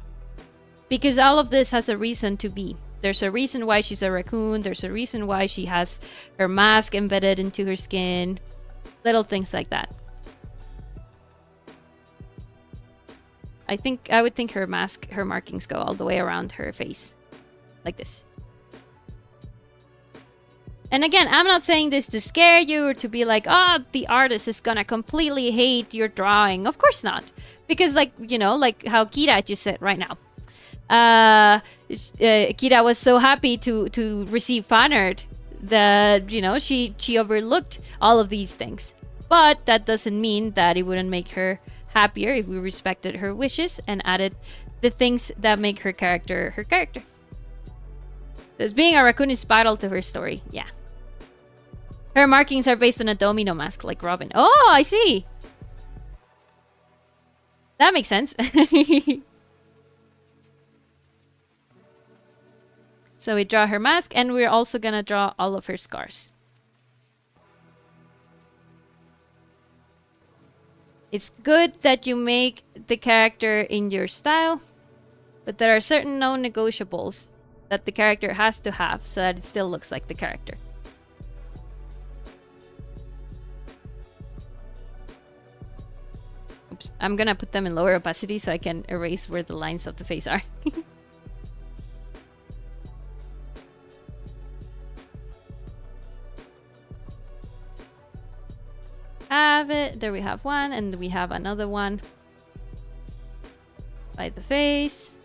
Because all of this has a reason to be. There's a reason why she's a raccoon. There's a reason why she has her mask embedded into her skin. Little things like that. I would think her markings go all the way around her face. Like this. And again, I'm not saying this to scare you or to be like, oh, the artist is gonna completely hate your drawing. Of course not. Because like, you know, like how Kira just said right now. Kira was so happy to receive fan art that, you know, she overlooked all of these things. But that doesn't mean that it wouldn't make her happier if we respected her wishes and added the things that make her character her character. Because being a raccoon is vital to her story. Yeah. Her markings are based on a domino mask like Robin. Oh, I see. That makes sense. So we draw her mask, and we're also gonna draw all of her scars. It's good that you make the character in your style, but there are certain non-negotiables that the character has to have so that it still looks like the character. Oops, I'm gonna put them in lower opacity so I can erase where the lines of the face are. Have it. There we have one, and we have another one by the face.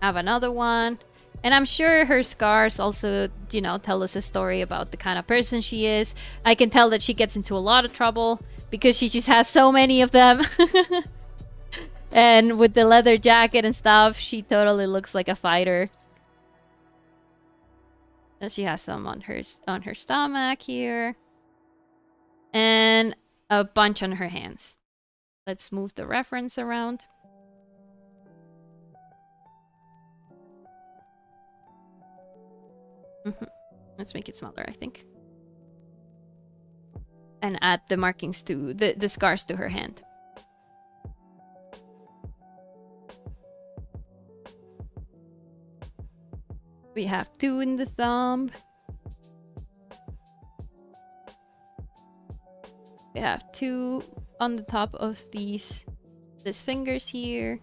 Have another one. And I'm sure her scars also, you know, tell us a story about the kind of person she is. I can tell that she gets into a lot of trouble because she just has so many of them. And with the leather jacket and stuff, she totally looks like a fighter. And she has some on her stomach here. And a bunch on her hands. Let's move the reference around. Let's make it smaller, I think. And add the markings to the scars to her hand. We have 2 in the thumb. We have 2 on the top of these fingers here.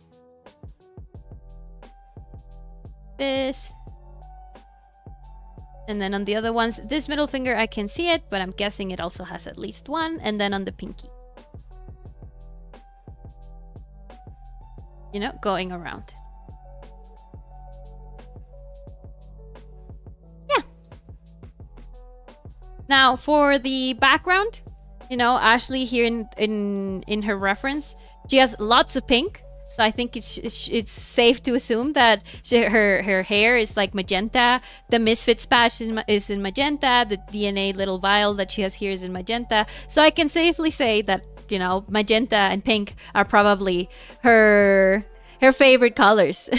this. And then on the other ones, this middle finger, I can see it, but I'm guessing it also has at least one. And then on the pinky. You know, going around. Yeah. Now, for the background, you know, Ashley here in her reference, she has lots of pink. So I think it's safe to assume that her hair is like magenta. The Misfits patch is in magenta. The DNA little vial that she has here is in magenta. So I can safely say that, you know, magenta and pink are probably her favorite colors.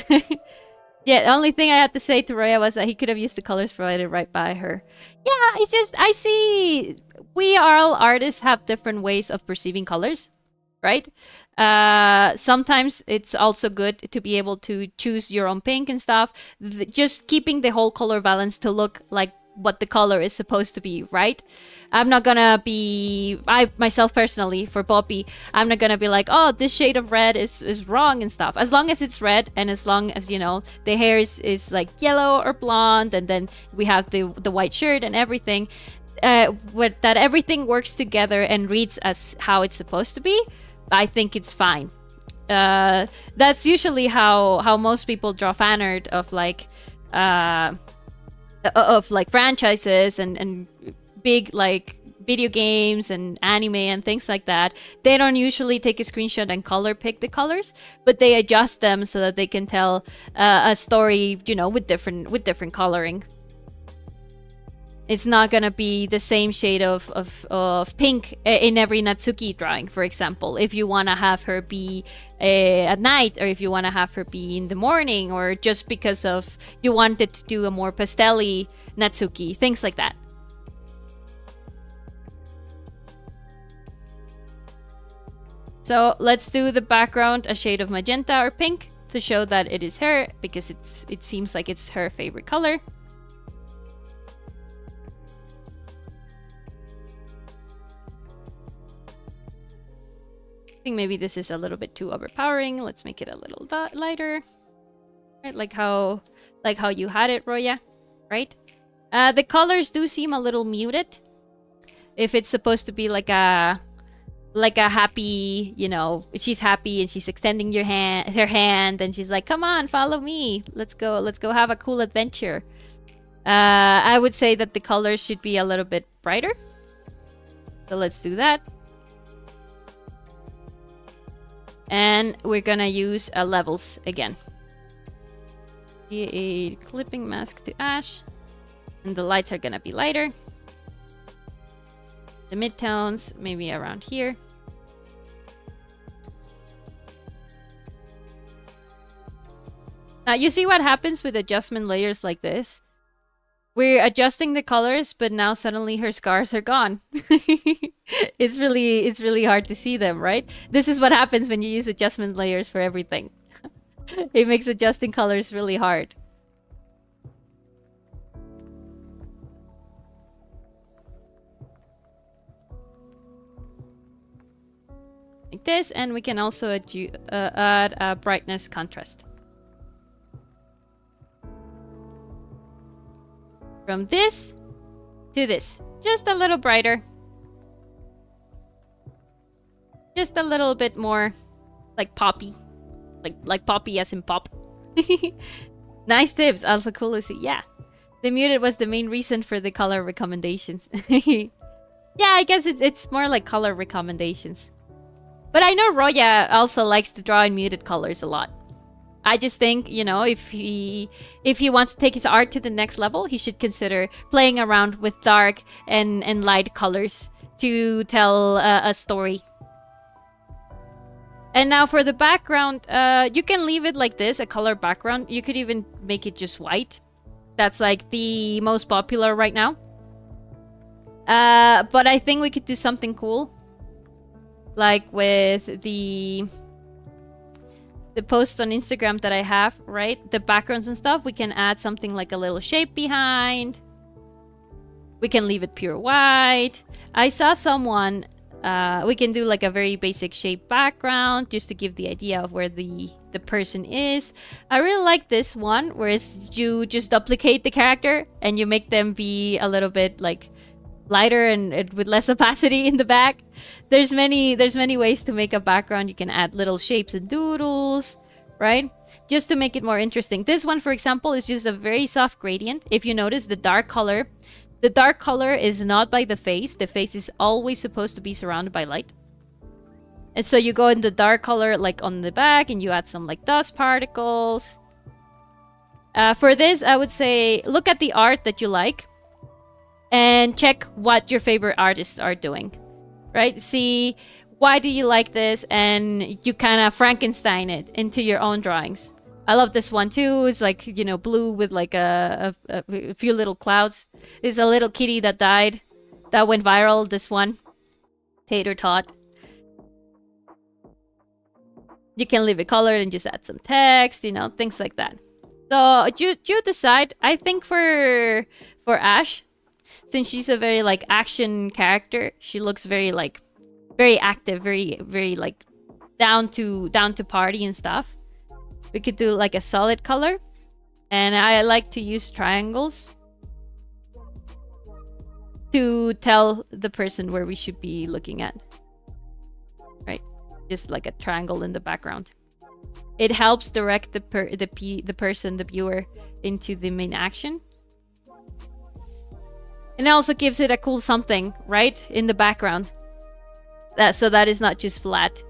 Yeah, the only thing I had to say to Roya was that he could have used the colors provided right by her. Yeah, it's just, I see we all artists have different ways of perceiving colors, right? Sometimes it's also good to be able to choose your own pink and stuff. Just keeping the whole color balance to look like what the color is supposed to be, right? I'm not gonna be, I myself personally, for Poppy, I'm not gonna be like, oh, this shade of red is wrong and stuff. As long as it's red, and as long as, you know, the hair is like yellow or blonde, and then we have the white shirt and everything, that everything works together and reads as how it's supposed to be, I think it's fine. That's usually how most people draw fan art of like franchises and big like video games and anime and things like that. They don't usually take a screenshot and color pick the colors, but they adjust them so that they can tell a story, you know, with different coloring. It's not gonna be the same shade of pink in every Natsuki drawing, for example. If you wanna have her be at night, or if you wanna have her be in the morning, or just because of you wanted to do a more pastel-y Natsuki, things like that. So let's do the background a shade of magenta or pink to show that it is her, because it seems like it's her favorite color. I think maybe this is a little bit too overpowering. Let's make it a little lighter. Right, like how you had it, Roya, right? The colors do seem a little muted. If it's supposed to be like a happy, you know, she's happy and she's extending her hand and she's like, come on, follow me. Let's go have a cool adventure. I would say that the colors should be a little bit brighter. So let's do that. And we're gonna use levels again. A clipping mask to ash. And the lights are gonna be lighter. The midtones, maybe around here. Now, you see what happens with adjustment layers like this? We're adjusting the colors, but now suddenly her scars are gone. It's really hard to see them, right? This is what happens when you use adjustment layers for everything. It makes adjusting colors really hard. Like this, and we can also add a brightness contrast. From this to this. Just a little brighter. Just a little bit more like Poppy. Like Poppy as in pop. Nice tips. Also cool to see. Yeah. The muted was the main reason for the color recommendations. Yeah, I guess it's more like color recommendations. But I know Roya also likes to draw in muted colors a lot. I just think, you know, if he wants to take his art to the next level, he should consider playing around with dark and light colors to tell a story. And now for the background, you can leave it like this, a color background. You could even make it just white. That's like the most popular right now. But I think we could do something cool. Like with the posts on Instagram that I have, right? The backgrounds and stuff, we can add something like a little shape behind. We can leave it pure white. I saw someone, we can do like a very basic shape background just to give the idea of where the the person is. I really like this one, where you just duplicate the character and you make them be a little bit like lighter and with less opacity in the back. There's many ways to make a background. You can add little shapes and doodles, right? Just to make it more interesting. This one, for example, is just a very soft gradient. If you notice the dark color is not by the face. The face is always supposed to be surrounded by light. And so you go in the dark color like on the back and you add some like dust particles. For this, I would say look at the art that you like and check what your favorite artists are doing, right? See, why do you like this? And you kind of Frankenstein it into your own drawings. I love this one too. It's like, you know, blue with like a few little clouds. There's a little kitty that died. That went viral, this one. Tater tot. You can leave it colored and just add some text, you know, things like that. So you decide. I think for Ash, since she's a very like action character, she looks very like very active, very like down to party and stuff. We could do like a solid color, and I like to use triangles to tell the person where we should be looking at. Right, just like a triangle in the background. It helps direct the person, the viewer, into the main action. And it also gives it a cool something, right, in the background. So that is not just flat.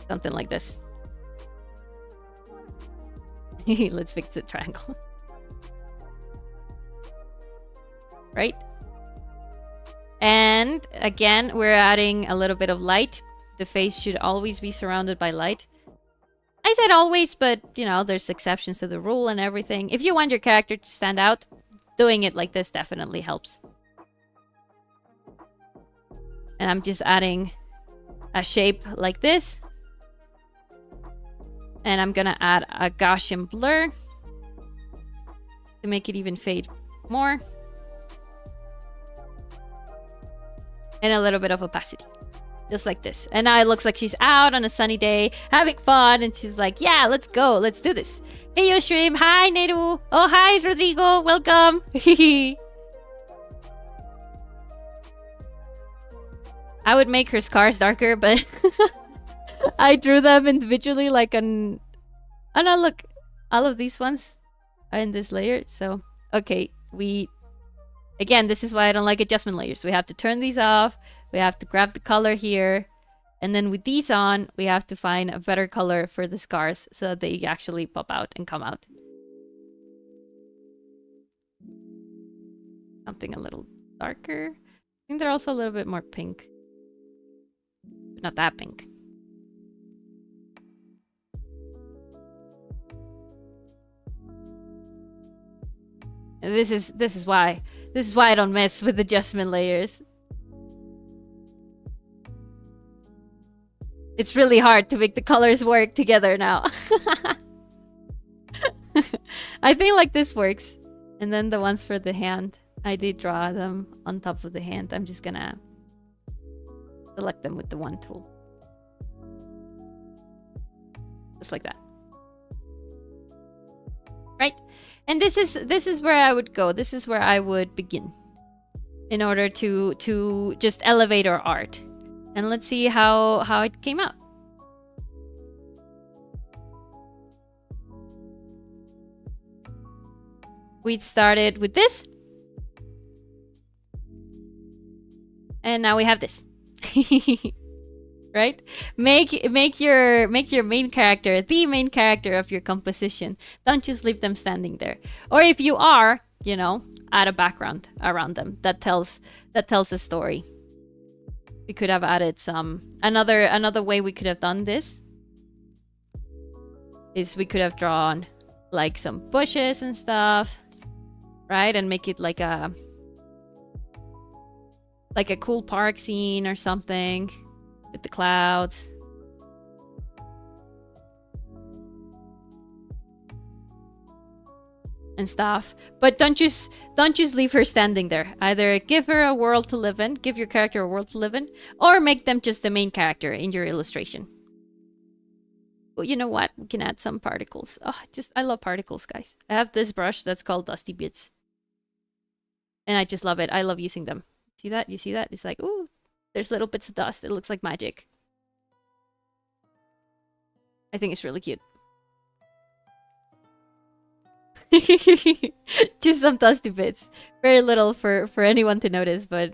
Something like this. Let's fix the triangle. Right? And again, we're adding a little bit of light. The face should always be surrounded by light. I said always, but, you know, there's exceptions to the rule and everything. If you want your character to stand out, doing it like this definitely helps. And I'm just adding a shape like this. And I'm gonna add a Gaussian blur to make it even fade more. And a little bit of opacity. Just like this. And now it looks like she's out on a sunny day, having fun, and she's like, yeah, let's go, let's do this. Hey, yo, stream. Hi, Neru. Oh, hi, Rodrigo. Welcome. I would make her scars darker, but I drew them individually like an... Oh, no, look. All of these ones are in this layer. So, okay, Again, this is why I don't like adjustment layers. We have to turn these off. We have to grab the color here. And then with these on, we have to find a better color for the scars so that they actually pop out and come out. Something a little darker. I think they're also a little bit more pink. But not that pink. And this is why I don't mess with adjustment layers. It's really hard to make the colors work together now. I think like this works. And then the ones for the hand, I did draw them on top of the hand. I'm just gonna select them with the one tool. Just like that. Right? And this is where I would go. This is where I would begin in order to just elevate our art. And let's see how it came out. We started with this. And now we have this. Right? Make your main character the main character of your composition. Don't just leave them standing there. Or if you are, you know, add a background around them that tells a story. We could have added some another way we could have done this is we could have drawn like some bushes and stuff, right? And make it like a cool park scene or something. With the clouds. And stuff. But don't just leave her standing there. Either give her a world to live in, give your character a world to live in, or make them just the main character in your illustration. you know what? We can add some particles. Oh, I love particles, guys. I have this brush that's called Dusty Bits. And I just love it. I love using them. See that? You see that? It's like, ooh, there's little bits of dust. It looks like magic. I think it's really cute. Just some dusty bits. Very little for anyone to notice, but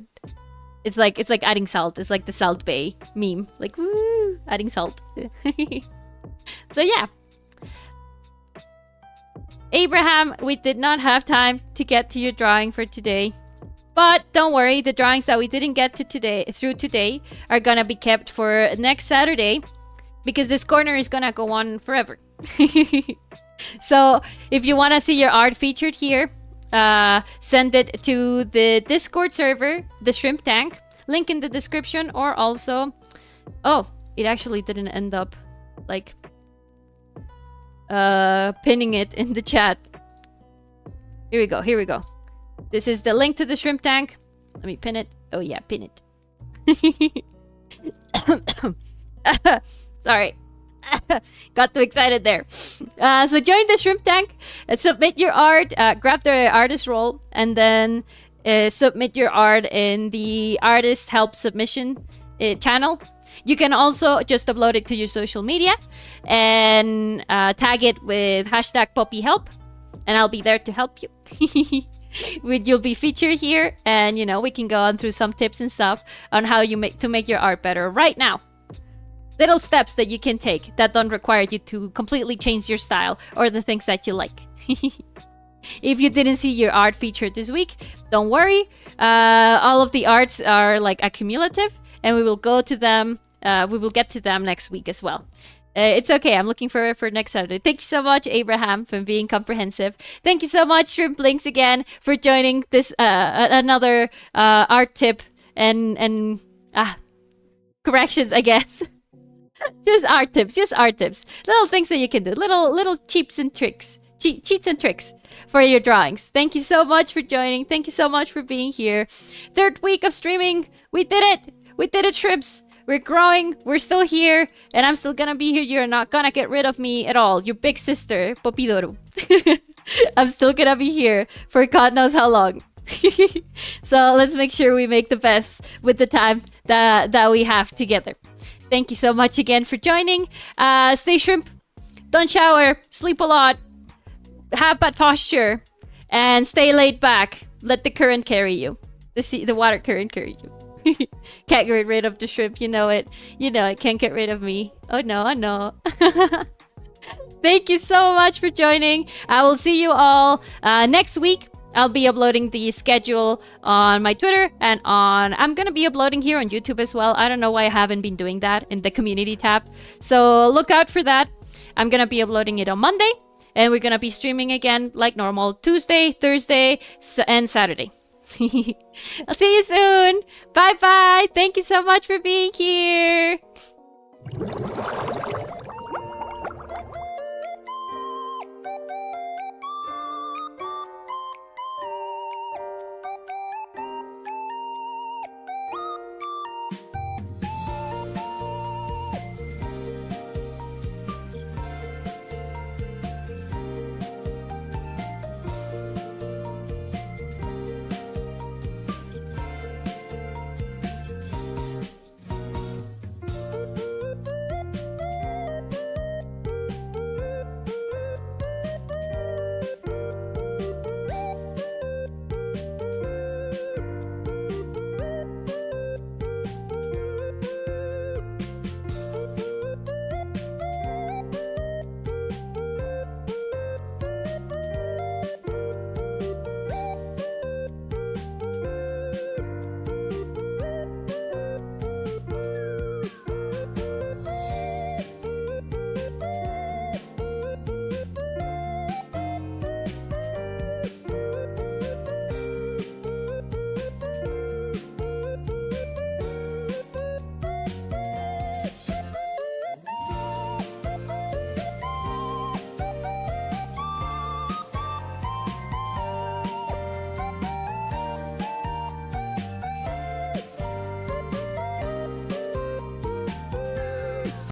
it's like adding salt. It's like the Salt Bay meme. Like, woo, adding salt. So yeah. Abraham, we did not have time to get to your drawing for today. But don't worry, the drawings that we didn't get to today are gonna be kept for next Saturday, because this corner is gonna go on forever. So if you want to see your art featured here, send it to the Discord server, the Shrimp Tank, link in the description, or also, oh, it actually didn't end up like pinning it in the chat. Here we go. This is the link to the Shrimp Tank. Let me pin it. Oh yeah, pin it. Sorry. Got too excited there. So join the Shrimp Tank, submit your art, grab the artist role, and then submit your art in the artist help submission channel. You can also just upload it to your social media and tag it with hashtag PopiHelp, and I'll be there to help you. You'll be featured here, and you know, we can go on through some tips and stuff on how you make your art better right now. Little steps that you can take that don't require you to completely change your style or the things that you like. If you didn't see your art featured this week, don't worry. All of the arts are like accumulative, and we will go to them. We will get to them next week as well. It's okay. I'm looking for next Saturday. Thank you so much, Abraham, for being comprehensive. Thank you so much, Shrimp Links, again, for joining this another art tip and corrections, I guess. Just art tips. Little things that you can do. Little cheats and tricks for your drawings. Thank you so much for joining. Thank you so much for being here. 3rd week of streaming. We did it, Shrimps. We're growing. We're still here. And I'm still gonna be here. You're not gonna get rid of me at all. Your big sister, Popidoru. I'm still gonna be here for God knows how long. So let's make sure we make the best with the time that we have together. Thank you so much again for joining. Stay shrimp. Don't shower. Sleep a lot. Have bad posture. And stay laid back. Let the current carry you. The water current carry you. Can't get rid of the shrimp. You know it. Can't get rid of me. Oh no. Thank you so much for joining. I will see you all next week. I'll be uploading the schedule on my Twitter and I'm gonna be uploading here on YouTube as well. I don't know why I haven't been doing that in the community tab. So look out for that. I'm gonna be uploading it on Monday, and we're gonna be streaming again like normal Tuesday, Thursday, and Saturday. I'll see you soon. Bye bye. Thank you so much for being here.